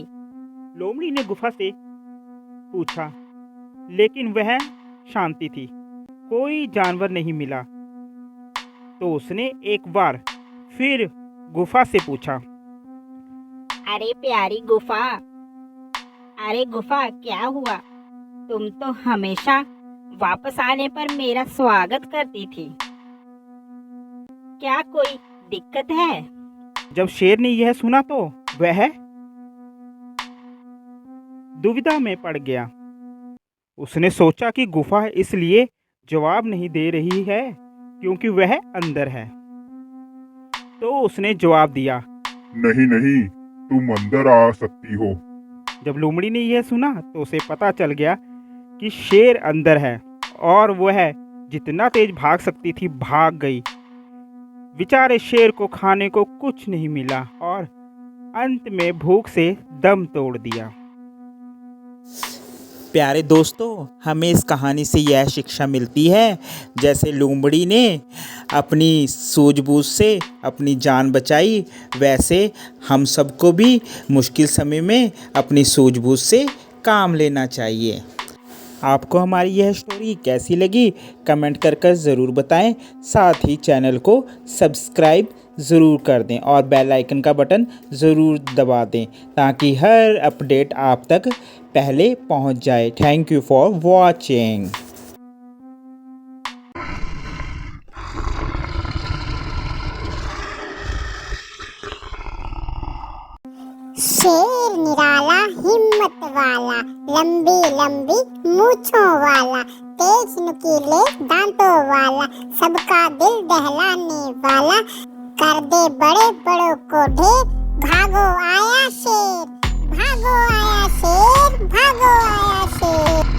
लोमड़ी ने गुफा से पूछा, लेकिन वह शांति थी। कोई जानवर नहीं मिला। तो उसने एक बार फिर गुफा से पूछा, अरे प्यारी गुफा, अरे गुफा क्या हुआ? तुम तो हमेशा वापस आने पर मेरा स्वागत करती थी। क्या कोई दिक्कत है? जब शेर ने यह सुना तो वह दुविधा में पड़ गया। उसने सोचा कि गुफा इसलिए जवाब नहीं दे रही है क्योंकि वह अंदर है। तो उसने जवाब दिया, नहीं नहीं, तुम अंदर आ सकती हो। जब लोमड़ी ने यह सुना तो उसे पता चल गया कि शेर अंदर है और वह जितना तेज भाग सकती थी भाग गई। बेचारे शेर को खाने को कुछ नहीं मिला और अंत में भूख से दम तोड़ दिया। प्यारे दोस्तों, हमें इस कहानी से यह शिक्षा मिलती है, जैसे लोमड़ी ने अपनी सूझबूझ से अपनी जान बचाई, वैसे हम सबको भी मुश्किल समय में अपनी सूझबूझ से काम लेना चाहिए। आपको हमारी यह स्टोरी कैसी लगी कमेंट कर ज़रूर बताएं। साथ ही चैनल को सब्सक्राइब ज़रूर कर दें और बेल आइकन का बटन ज़रूर दबा दें ताकि हर अपडेट आप तक पहले पहुंच जाए। Thank you for watching. शेर निराला हिम्मत वाला, लंबी लंबी मूंछों वाला, तेज नुकीले दांतों वाला, सबका दिल दहलाने वाला, कर दे बड़े बड़ों को ढेर, भागो आया शेर, भागो आया शेर, भागो आया शेर।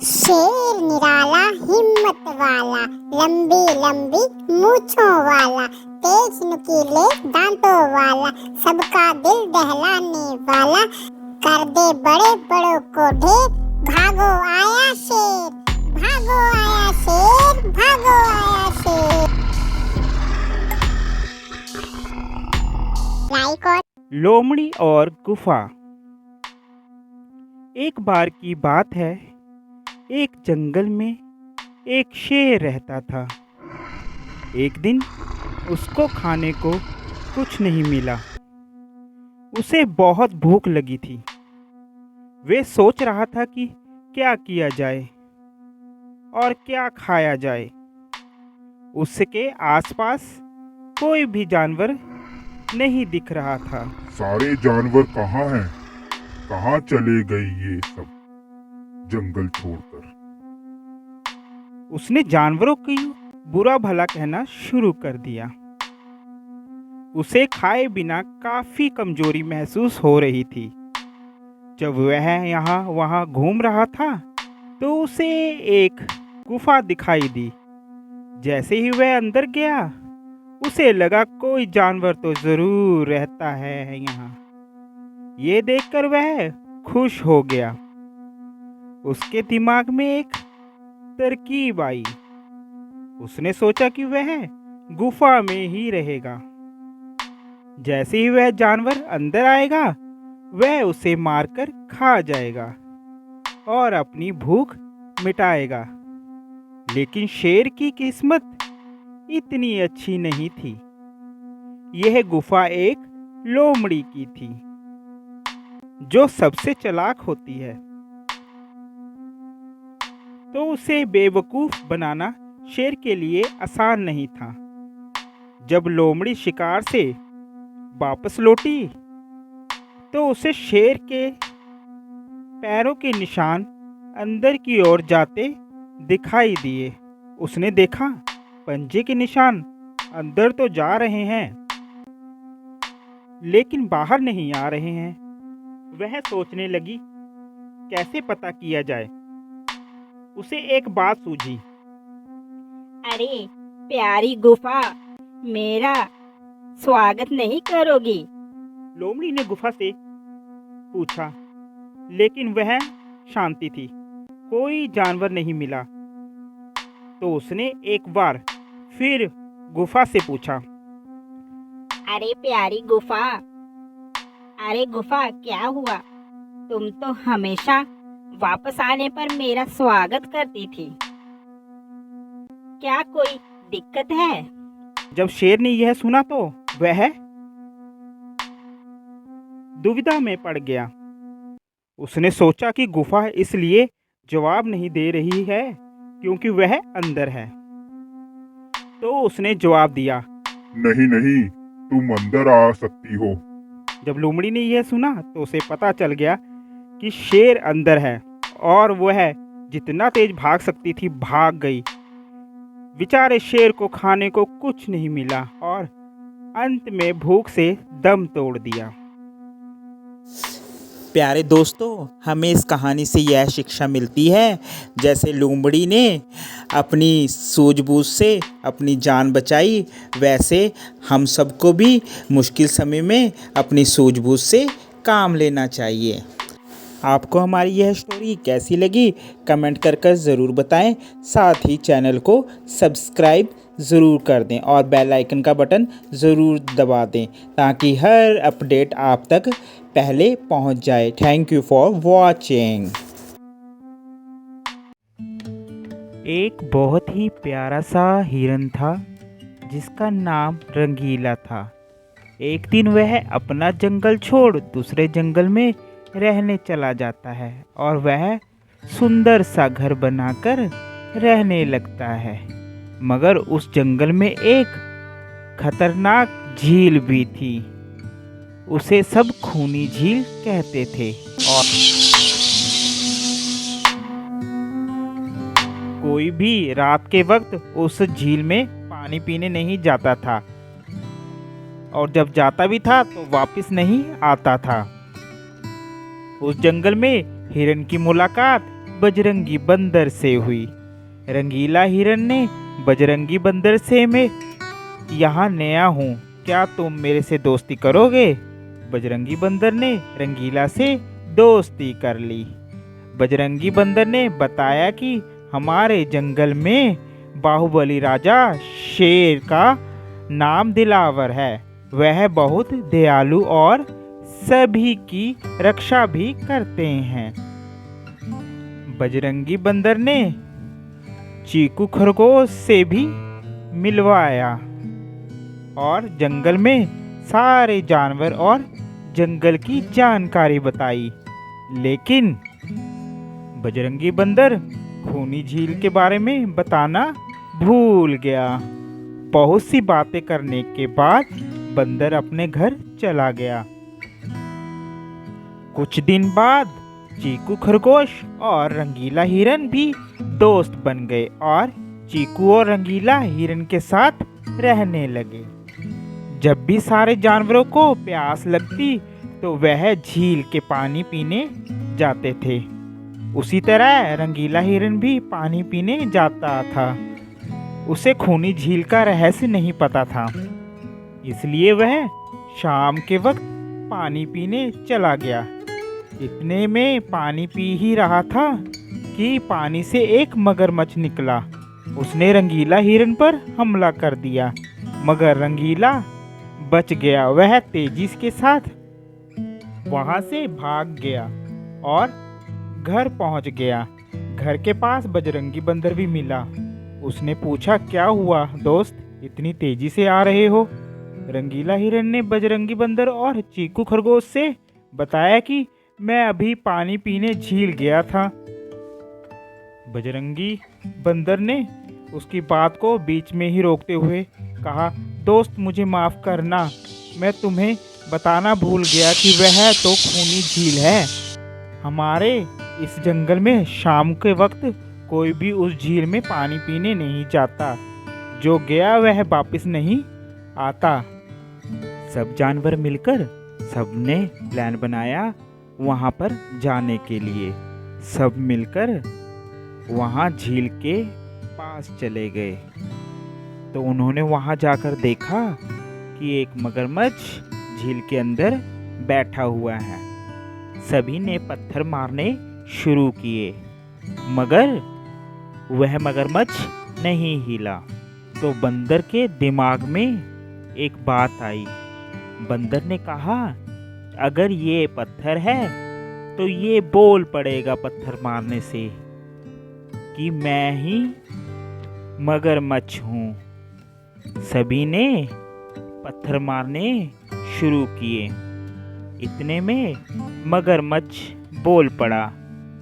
शेर निराला हिम्मत वाला, लंबी लंबी मूंछों वाला, तेज नुकीले दांतों वाला, सबका दिल दहलाने वाला, कर दे बड़े बड़ों को ढेर, भागो आया शेर, भागो आया शेर, भागो आया शेर। लाइक और लोमड़ी और गुफा। एक बार की बात है, एक जंगल में एक शेर रहता था। एक दिन उसको खाने को कुछ नहीं मिला। उसे बहुत भूख लगी थी। वे सोच रहा था कि क्या किया जाए और क्या खाया जाए। उसके आसपास कोई भी जानवर नहीं दिख रहा था। सारे जानवर कहाँ हैं? कहाँ चले गए ये सब जंगल छोड़कर? उसने जानवरों की बुरा भला कहना शुरू कर दिया। उसे खाए बिना काफी कमजोरी महसूस हो रही थी। जब वह यहाँ वहाँ घूम रहा था तो उसे एक गुफा दिखाई दी। जैसे ही वह अंदर गया उसे लगा कोई जानवर तो जरूर रहता है यहाँ। ये देखकर वह खुश हो गया। उसके दिमाग में एक तरकीब आई। उसने सोचा कि वह गुफा में ही रहेगा। जैसे ही वह जानवर अंदर आएगा वह उसे मारकर खा जाएगा और अपनी भूख मिटाएगा। लेकिन शेर की किस्मत इतनी अच्छी नहीं थी। यह गुफा एक लोमड़ी की थी जो सबसे चालाक होती है। तो उसे बेवकूफ बनाना शेर के लिए आसान नहीं था। जब लोमड़ी शिकार से वापस लौटी तो उसे शेर के पैरों के निशान अंदर की ओर जाते दिखाई दिए। उसने देखा पंजे के निशान अंदर तो जा रहे हैं लेकिन बाहर नहीं आ रहे हैं। वह सोचने लगी कैसे पता किया जाए। उसे एक बात सूझी। अरे प्यारी गुफा, मेरा स्वागत नहीं करोगी? लोमड़ी ने गुफा से पूछा, लेकिन वह शांति थी। कोई जानवर नहीं मिला। तो उसने एक बार फिर गुफा से पूछा, अरे प्यारी गुफा, अरे गुफा क्या हुआ? तुम तो हमेशा वापस आने पर मेरा स्वागत करती थी। क्या कोई दिक्कत है? जब शेर ने यह सुना तो वह दुविधा में पड़ गया। उसने सोचा कि गुफा इसलिए जवाब नहीं दे रही है क्योंकि वह अंदर है। तो उसने जवाब दिया, नहीं नहीं, तुम अंदर आ सकती हो। जब लोमड़ी ने यह सुना तो उसे पता चल गया कि शेर अंदर है और वह जितना तेज भाग सकती थी भाग गई। बेचारे शेर को खाने को कुछ नहीं मिला और अंत में भूख से दम तोड़ दिया। प्यारे दोस्तों, हमें इस कहानी से यह शिक्षा मिलती है, जैसे लोमड़ी ने अपनी सूझबूझ से अपनी जान बचाई, वैसे हम सबको भी मुश्किल समय में अपनी सूझबूझ से काम लेना चाहिए। आपको हमारी यह स्टोरी कैसी लगी कमेंट कर ज़रूर बताएं। साथ ही चैनल को सब्सक्राइब ज़रूर कर दें और बेल आइकन का बटन ज़रूर दबा दें ताकि हर अपडेट आप तक पहले पहुंच जाए। Thank you for watching. एक बहुत ही प्यारा सा हिरन था जिसका नाम रंगीला था। एक दिन वह अपना जंगल छोड़ दूसरे जंगल में रहने चला जाता है और वह सुंदर सा घर बनाकर रहने लगता है। मगर उस जंगल में एक खतरनाक झील भी थी। उसे सब खूनी झील कहते थे और कोई भी रात के वक्त उस झील में पानी पीने नहीं जाता था और जब जाता भी था तो वापस नहीं आता था। उस जंगल में हिरन की मुलाकात बजरंगी बंदर से हुई। रंगीला हिरन ने बजरंगी बंदर से मैं यहाँ नया हूँ, क्या तुम मेरे से दोस्ती करोगे? बजरंगी बंदर ने रंगीला से दोस्ती कर ली। बजरंगी बंदर ने बताया कि हमारे जंगल में बाहुबली राजा शेर का नाम दिलावर है। वह बहुत दयालु और सभी की रक्षा भी करते हैं। बजरंगी बंदर ने चीकू खरगोश से भी मिलवाया और जंगल में सारे जानवर और जंगल की जानकारी बताई। लेकिन बजरंगी बंदर खूनी झील के बारे में बताना भूल गया। बहुत सी बातें करने के बाद बंदर अपने घर चला गया। कुछ दिन बाद चीकू खरगोश और रंगीला हिरन भी दोस्त बन गए और चीकू और रंगीला हिरन के साथ रहने लगे। जब भी सारे जानवरों को प्यास लगती तो वह झील के पानी पीने जाते थे। उसी तरह रंगीला हिरन भी पानी पीने जाता था। उसे खूनी झील का रहस्य नहीं पता था, इसलिए वह शाम के वक्त पानी पीने चला गया। इतने में पानी पी ही रहा था कि पानी से एक मगरमच्छ निकला। उसने रंगीला हिरन पर हमला कर दिया, मगर रंगीला बच गया। वह तेजी के साथ वहां से भाग गया और घर पहुंच गया। घर के पास बजरंगी बंदर भी मिला। उसने पूछा, क्या हुआ दोस्त, इतनी तेजी से आ रहे हो? रंगीला हिरन ने बजरंगी बंदर और चीकू खरगोश से बताया कि मैं अभी पानी पीने झील गया था। बजरंगी बंदर ने उसकी बात को बीच में ही रोकते हुए कहा, दोस्त मुझे माफ करना, मैं तुम्हें बताना भूल गया कि वह तो खूनी झील है। हमारे इस जंगल में शाम के वक्त कोई भी उस झील में पानी पीने नहीं जाता। जो गया वह वापस नहीं आता। सब जानवर मिलकर सबने प्लान बनाया वहां पर जाने के लिए। सब मिलकर वहां झील के पास चले गए तो उन्होंने वहां जाकर देखा कि एक मगरमच्छ झील के अंदर बैठा हुआ है। सभी ने पत्थर मारने शुरू किए, मगर वह मगरमच्छ नहीं हिला। तो बंदर के दिमाग में एक बात आई। बंदर ने कहा, अगर ये पत्थर है तो ये बोल पड़ेगा पत्थर मारने से कि मैं ही मगरमच्छ हूँ। सभी ने पत्थर मारने शुरू किए। इतने में मगरमच्छ बोल पड़ा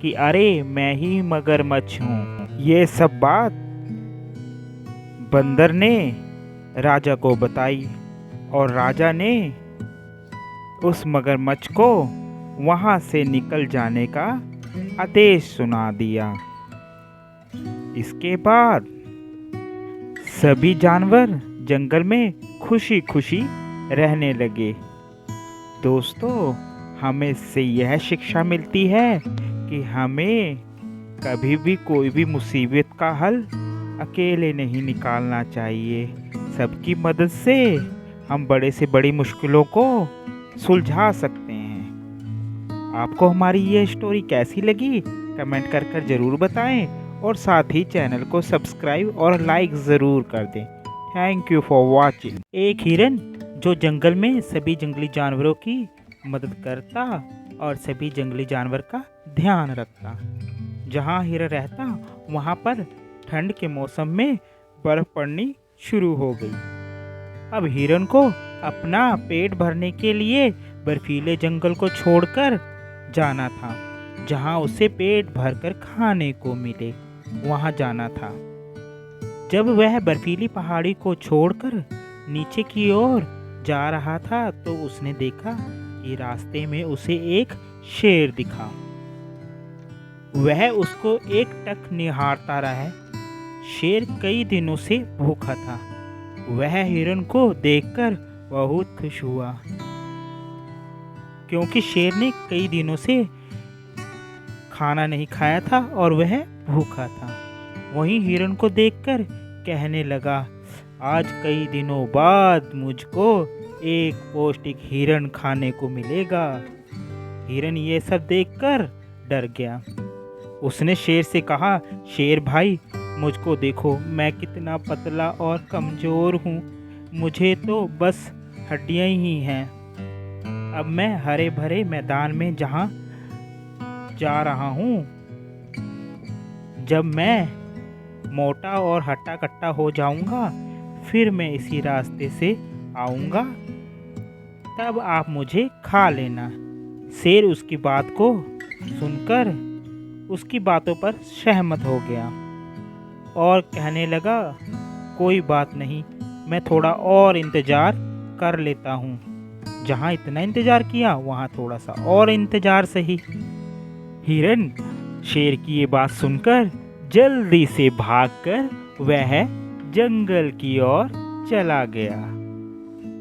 कि अरे मैं ही मगरमच्छ हूँ। ये सब बात बंदर ने राजा को बताई और राजा ने उस मगरमच्छ को वहां से निकल जाने का आदेश सुना दिया। इसके बाद सभी जानवर जंगल में खुशी खुशी रहने लगे। दोस्तों, हमें इससे यह शिक्षा मिलती है कि हमें कभी भी कोई भी मुसीबत का हल अकेले नहीं निकालना चाहिए। सबकी मदद से हम बड़े से बड़ी मुश्किलों को सुलझा सकते हैं। आपको हमारी ये स्टोरी कैसी लगी कमेंट कर ज़रूर बताएं और साथ ही चैनल को सब्सक्राइब और लाइक ज़रूर कर दें। Thank you for watching. एक हिरन जो जंगल में सभी जंगली जानवरों की मदद करता और सभी जंगली जानवर का ध्यान रखता। जहाँ हिरन रहता वहाँ पर ठंड के मौसम में बर्फ पड़नी शुरू हो गई। अब हिरन को अपना पेट भरने के लिए बर्फीले जंगल को छोड़कर जाना था। जहाँ उसे पेट भरकर खाने को मिले वहाँ जाना था। जब वह बर्फीली पहाड़ी को छोड़कर नीचे की ओर जा रहा था तो उसने देखा कि रास्ते में उसे एक शेर दिखा। वह उसको एकटक निहारता रहा। शेर कई दिनों से भूखा था। वह हिरन को देखकर बहुत खुश हुआ क्योंकि शेर ने कई दिनों से खाना नहीं खाया था और वह भूखा था। वहीं हिरन को देखकर कहने लगा, आज कई दिनों बाद मुझको एक पौष्टिक हिरन खाने को मिलेगा। हिरन ये सब देखकर डर गया। उसने शेर से कहा, शेर भाई मुझको देखो, मैं कितना पतला और कमज़ोर हूँ। मुझे तो बस हड्डियाँ ही हैं। अब मैं हरे भरे मैदान में जहाँ जा रहा हूँ, जब मैं मोटा और हट्टा कट्टा हो जाऊँगा फिर मैं इसी रास्ते से आऊँगा, तब आप मुझे खा लेना। शेर उसकी बात को सुनकर उसकी बातों पर सहमत हो गया और कहने लगा, कोई बात नहीं, मैं थोड़ा और इंतज़ार कर लेता हूँ। जहाँ इतना इंतजार किया वहाँ थोड़ा सा और इंतजार सही। हिरन शेर की ये बात सुनकर जल्दी से भागकर वह जंगल की ओर चला गया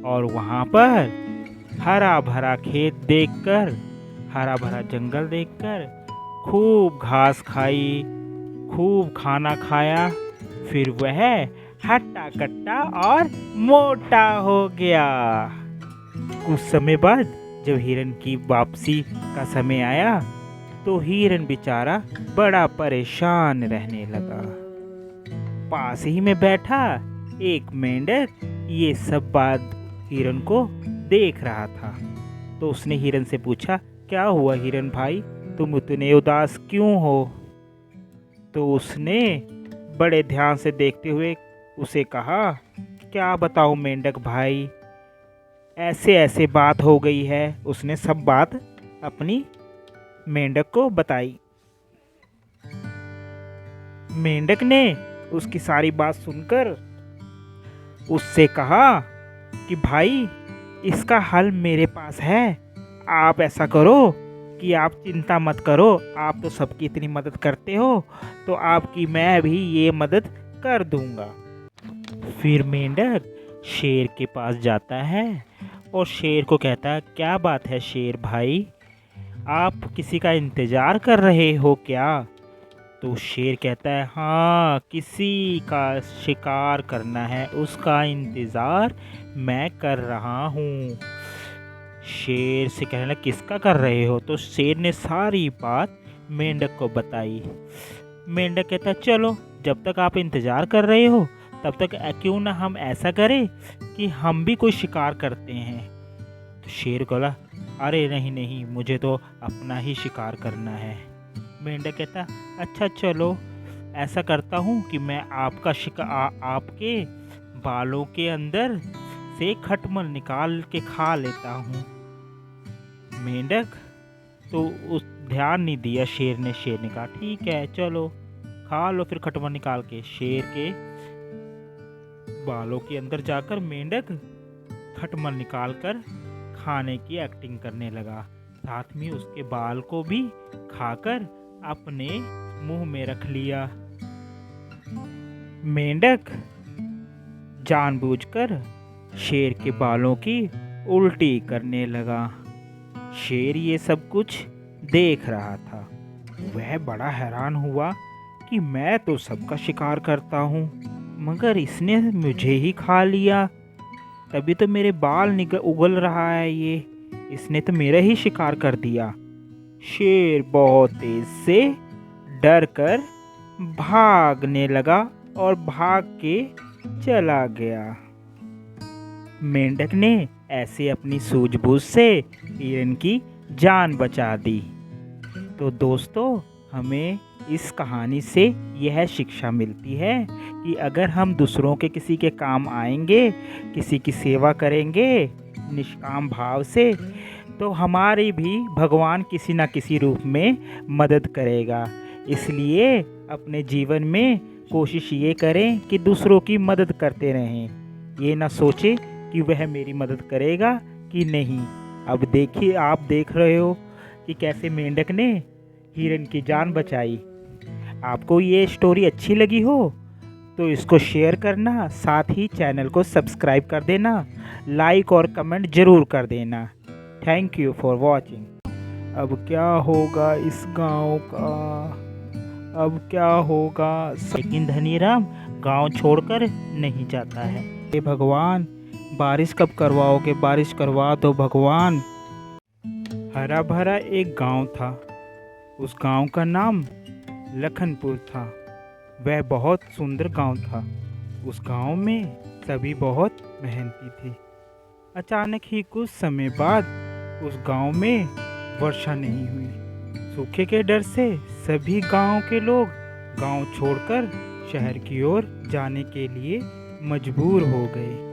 और वहाँ पर हरा भरा खेत देखकर, हरा भरा जंगल देखकर खूब घास खाई, खूब खाना खाया। फिर वह हट्टा कट्टा और मोटा हो गया। कुछ समय बाद जब हिरन की वापसी का समय आया तो हिरन बेचारा बड़ा परेशान रहने लगा। पास ही में बैठा एक मेंढक ये सब बात हिरन को देख रहा था। तो उसने हिरन से पूछा, क्या हुआ हिरन भाई, तुम इतने उदास क्यों हो? तो उसने बड़े ध्यान से देखते हुए उसे कहा, क्या बताऊं मेंढक भाई, ऐसे ऐसे बात हो गई है। उसने सब बात अपनी मेंढक को बताई। मेंढक ने उसकी सारी बात सुनकर उससे कहा कि भाई इसका हल मेरे पास है। आप ऐसा करो कि आप चिंता मत करो, आप तो सबकी इतनी मदद करते हो तो आपकी मैं भी ये मदद कर दूंगा। फिर मेंढक शेर के पास जाता है और शेर को कहता है, क्या बात है शेर भाई, आप किसी का इंतज़ार कर रहे हो क्या? तो शेर कहता है, हाँ किसी का शिकार करना है, उसका इंतज़ार मैं कर रहा हूँ। शेर से कहने लगा, किसका कर रहे हो? तो शेर ने सारी बात मेंढक को बताई। मेंढक कहता है, चलो जब तक आप इंतज़ार कर रहे हो तब तक क्यों ना हम ऐसा करें कि हम भी कोई शिकार करते हैं। तो शेर बोला, अरे नहीं नहीं, मुझे तो अपना ही शिकार करना है। मेंढक कहता, अच्छा चलो ऐसा करता हूँ कि मैं आपका आपके बालों के अंदर से खटमल निकाल के खा लेता हूँ। मेंढक तो उस ध्यान नहीं दिया शेर ने कहा, ठीक है चलो खा लो फिर खटमल निकाल के। शेर के बालों के अंदर जाकर मेंढक खटमल निकाल कर खाने की एक्टिंग करने लगा। साथ में उसके बाल को भी खाकर अपने मुंह में रख लिया। मेंढक जानबूझकर शेर के बालों की उल्टी करने लगा। शेर ये सब कुछ देख रहा था। वह बड़ा हैरान हुआ कि मैं तो सबका शिकार करता हूँ मगर इसने मुझे ही खा लिया। तभी तो मेरे बाल उगल रहा है, ये इसने तो मेरा ही शिकार कर दिया। शेर बहुत तेज से डर कर भागने लगा और भाग के चला गया। मेंढक ने ऐसे अपनी सूझबूझ से हिरन की जान बचा दी। तो दोस्तों, हमें इस कहानी से यह शिक्षा मिलती है कि अगर हम दूसरों के किसी के काम आएंगे, किसी की सेवा करेंगे निष्काम भाव से, तो हमारी भी भगवान किसी न किसी रूप में मदद करेगा। इसलिए अपने जीवन में कोशिश ये करें कि दूसरों की मदद करते रहें। ये ना सोचें कि वह मेरी मदद करेगा कि नहीं। अब देखिए, आप देख रहे हो कि कैसे मेंढक ने हिरन की जान बचाई। आपको ये स्टोरी अच्छी लगी हो तो इसको शेयर करना, साथ ही चैनल को सब्सक्राइब कर देना, लाइक और कमेंट ज़रूर कर देना। Thank you for watching. अब क्या होगा इस गांव का, अब क्या होगा। लेकिन धनीराम गांव छोड़कर नहीं जाता है। हे भगवान, बारिश कब करवाओगे, बारिश करवा दो भगवान। हरा भरा एक गांव था। उस गांव का नाम लखनपुर था। वह बहुत सुंदर गांव था। उस गांव में सभी बहुत मेहनती थे। अचानक ही कुछ समय बाद उस गांव में वर्षा नहीं हुई। सूखे के डर से सभी गांव के लोग गांव छोड़कर शहर की ओर जाने के लिए मजबूर हो गए।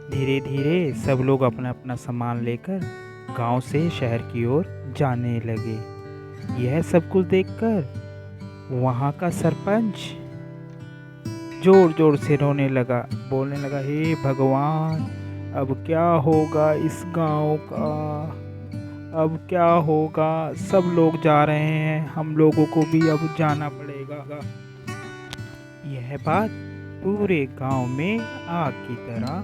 धीरे धीरे सब लोग अपना अपना सामान लेकर गांव से शहर की ओर जाने लगे। यह सब कुछ देखकर वहाँ का सरपंच जोर जोर से रोने लगा, बोलने लगा, हे भगवान, अब क्या होगा इस गांव का, अब क्या होगा। सब लोग जा रहे हैं, हम लोगों को भी अब जाना पड़ेगा। यह बात पूरे गांव में आग की तरह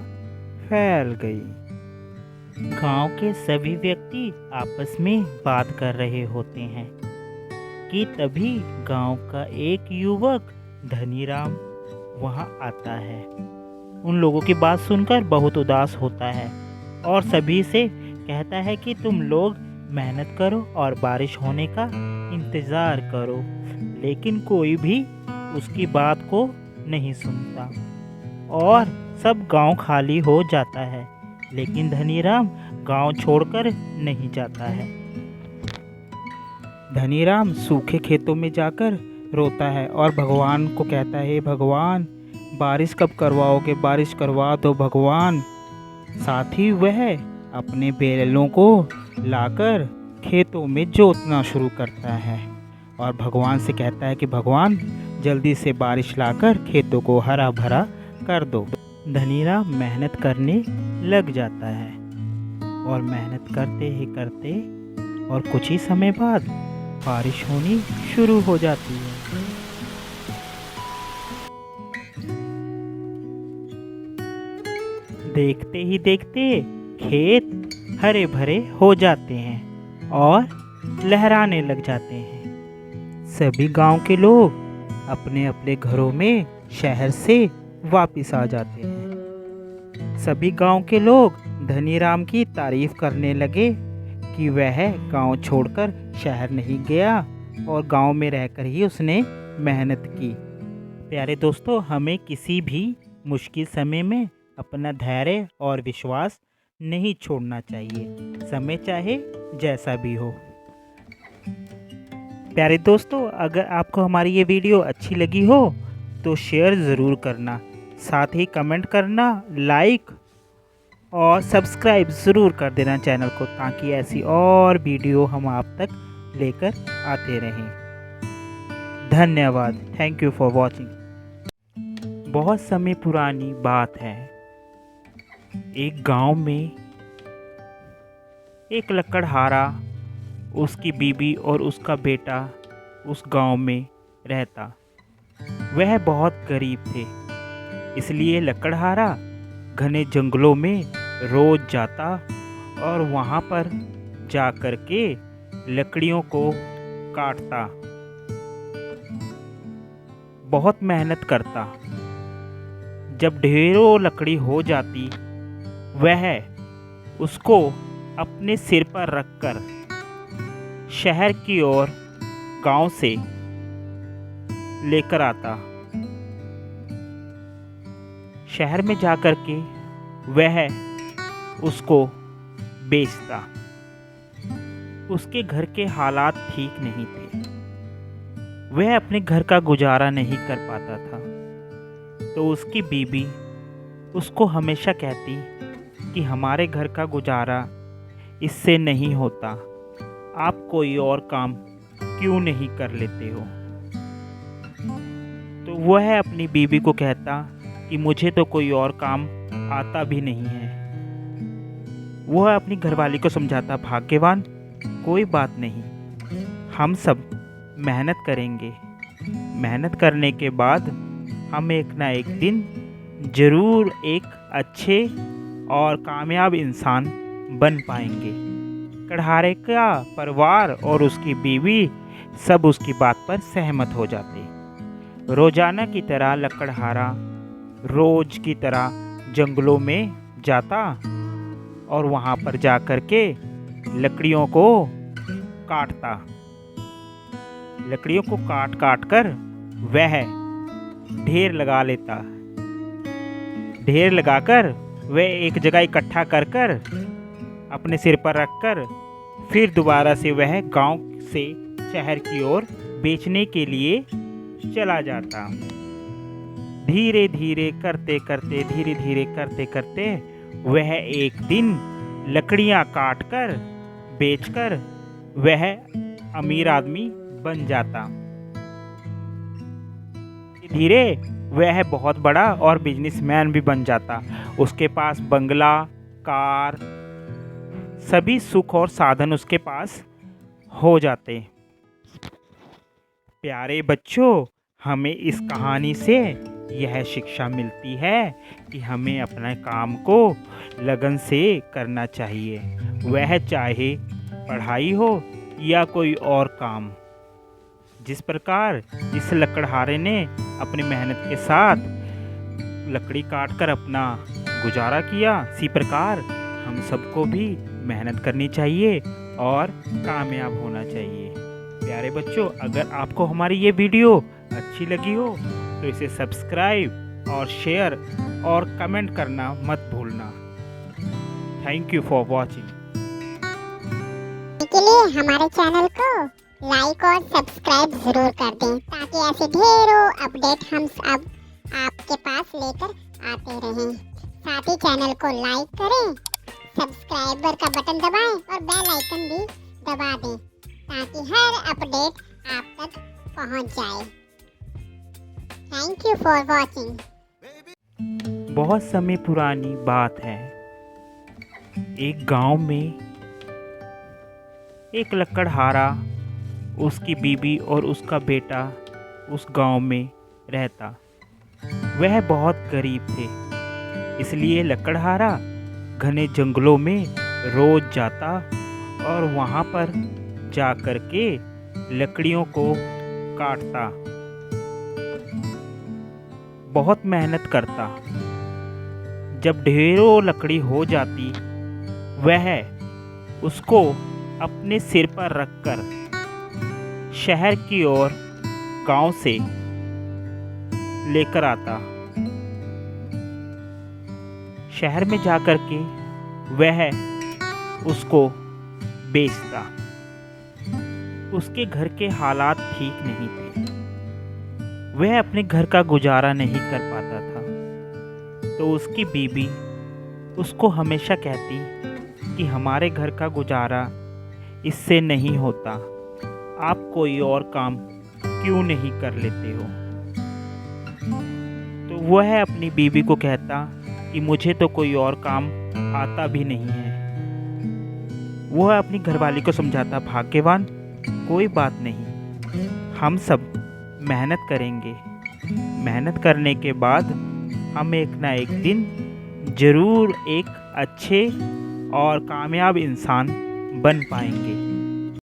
फैल गई। गांव के सभी व्यक्ति आपस में बात कर रहे होते हैं कि तभी गांव का एक युवक धनीराम वहां आता है। उन लोगों की बात सुनकर बहुत उदास होता है और सभी से कहता है कि तुम लोग मेहनत करो और बारिश होने का इंतज़ार करो, लेकिन कोई भी उसकी बात को नहीं सुनता और सब गांव खाली हो जाता है। लेकिन धनीराम गांव छोड़कर नहीं जाता है। धनीराम सूखे खेतों में जाकर रोता है और भगवान को कहता है, भगवान बारिश कब करवाओगे, बारिश करवा दो भगवान। साथ ही वह अपने बैलों को लाकर खेतों में जोतना शुरू करता है और भगवान से कहता है कि भगवान जल्दी से बारिश लाकर खेतों को हरा भरा कर दो। धनीराम मेहनत करने लग जाता है और मेहनत करते ही करते और कुछ ही समय बाद बारिश होनी शुरू हो जाती है। देखते ही देखते खेत हरे भरे हो जाते हैं और लहराने लग जाते हैं। सभी गांव के लोग अपने अपने घरों में शहर से वापस आ जाते हैं। सभी गांव के लोग धनीराम की तारीफ करने लगे कि वह गांव छोड़कर शहर नहीं गया और गांव में रहकर ही उसने मेहनत की। प्यारे दोस्तों, हमें किसी भी मुश्किल समय में अपना धैर्य और विश्वास नहीं छोड़ना चाहिए, समय चाहे जैसा भी हो। प्यारे दोस्तों, अगर आपको हमारी ये वीडियो अच्छी लगी हो तो शेयर ज़रूर करना, साथ ही कमेंट करना, लाइक और सब्सक्राइब ज़रूर कर देना चैनल को, ताकि ऐसी और वीडियो हम आप तक लेकर आते रहें। धन्यवाद। Thank you for watching. बहुत समय पुरानी बात है, एक गांव में एक लकड़हारा, उसकी बीबी और उसका बेटा उस गांव में रहता। वह बहुत गरीब थे, इसलिए लकड़हारा घने जंगलों में रोज जाता और वहाँ पर जा कर के लकड़ियों को काटता, बहुत मेहनत करता। जब ढेरों लकड़ी हो जाती, वह उसको अपने सिर पर रखकर शहर की ओर गांव से लेकर आता। शहर में जाकर के वह उसको बेचता। उसके घर के हालात ठीक नहीं थे, वह अपने घर का गुजारा नहीं कर पाता था। तो उसकी बीबी उसको हमेशा कहती कि हमारे घर का गुजारा इससे नहीं होता, आप कोई और काम क्यों नहीं कर लेते हो। तो वह अपनी बीबी को कहता कि मुझे तो कोई और काम आता भी नहीं है। वह अपनी घरवाली को समझाता, भाग्यवान कोई बात नहीं, हम सब मेहनत करेंगे, मेहनत करने के बाद हम एक ना एक दिन जरूर एक अच्छे और कामयाब इंसान बन पाएंगे। कड़हारे का परिवार और उसकी बीवी सब उसकी बात पर सहमत हो जाते। रोजाना की तरह लकड़हारा रोज की तरह जंगलों में जाता और वहाँ पर जा कर के लकड़ियों को काटता। लकड़ियों को काट काट कर वह ढेर लगा लेता। ढेर लगाकर वह एक जगह इकट्ठा कर कर अपने सिर पर रखकर फिर दोबारा से वह गांव से शहर की ओर बेचने के लिए चला जाता। धीरे धीरे करते करते धीरे धीरे करते करते वह एक दिन लकड़ियां काट कर बेचकर वह अमीर आदमी बन जाता। धीरे वह बहुत बड़ा और बिजनेसमैन भी बन जाता। उसके पास बंगला, कार, सभी सुख और साधन उसके पास हो जाते। प्यारे बच्चों, हमें इस कहानी से यह शिक्षा मिलती है कि हमें अपने काम को लगन से करना चाहिए, वह चाहे पढ़ाई हो या कोई और काम। जिस प्रकार इस लकड़हारे ने अपनी मेहनत के साथ लकड़ी काटकर अपना गुजारा किया, इसी प्रकार हम सबको भी मेहनत करनी चाहिए और कामयाब होना चाहिए। प्यारे बच्चों, अगर आपको हमारी ये वीडियो अच्छी लगी हो तो इसे सब्सक्राइब और शेयर और कमेंट करना मत भूलना। Thank you for watching. के लिए हमारे चैनल को लाइक और सब्सक्राइब जरूर कर दें ताकि ऐसे ढेरों अपडेट हम अब आपके पास लेकर आते रहें। साथ ही चैनल को लाइक करें, सब्सक्राइबर का बटन दबाएं और बेल आइकन भी दबा दें ताकि हर अपडेट आप तक पहुंच जाए। Thank you for watching. बहुत समय पुरानी बात है, एक गांव में एक लकड़हारा, उसकी बीबी और उसका बेटा उस गांव में रहता। वह बहुत गरीब थे, इसलिए लकड़हारा घने जंगलों में रोज जाता और वहां पर जा कर के लकड़ियों को काटता, बहुत मेहनत करता। जब ढेरों लकड़ी हो जाती, वह उसको अपने सिर पर रखकर शहर की ओर गांव से लेकर आता। शहर में जाकर के वह उसको बेचता। उसके घर के हालात ठीक नहीं थे, वह अपने घर का गुजारा नहीं कर पाता था। तो उसकी बीबी उसको हमेशा कहती कि हमारे घर का गुजारा इससे नहीं होता, आप कोई और काम क्यों नहीं कर लेते हो। तो वह अपनी बीबी को कहता कि मुझे तो कोई और काम आता भी नहीं है। वह अपनी घरवाली को समझाता, भाग्यवान कोई बात नहीं, हम सब मेहनत करेंगे, मेहनत करने के बाद हम एक ना एक दिन जरूर एक अच्छे और कामयाब इंसान बन पाएंगे।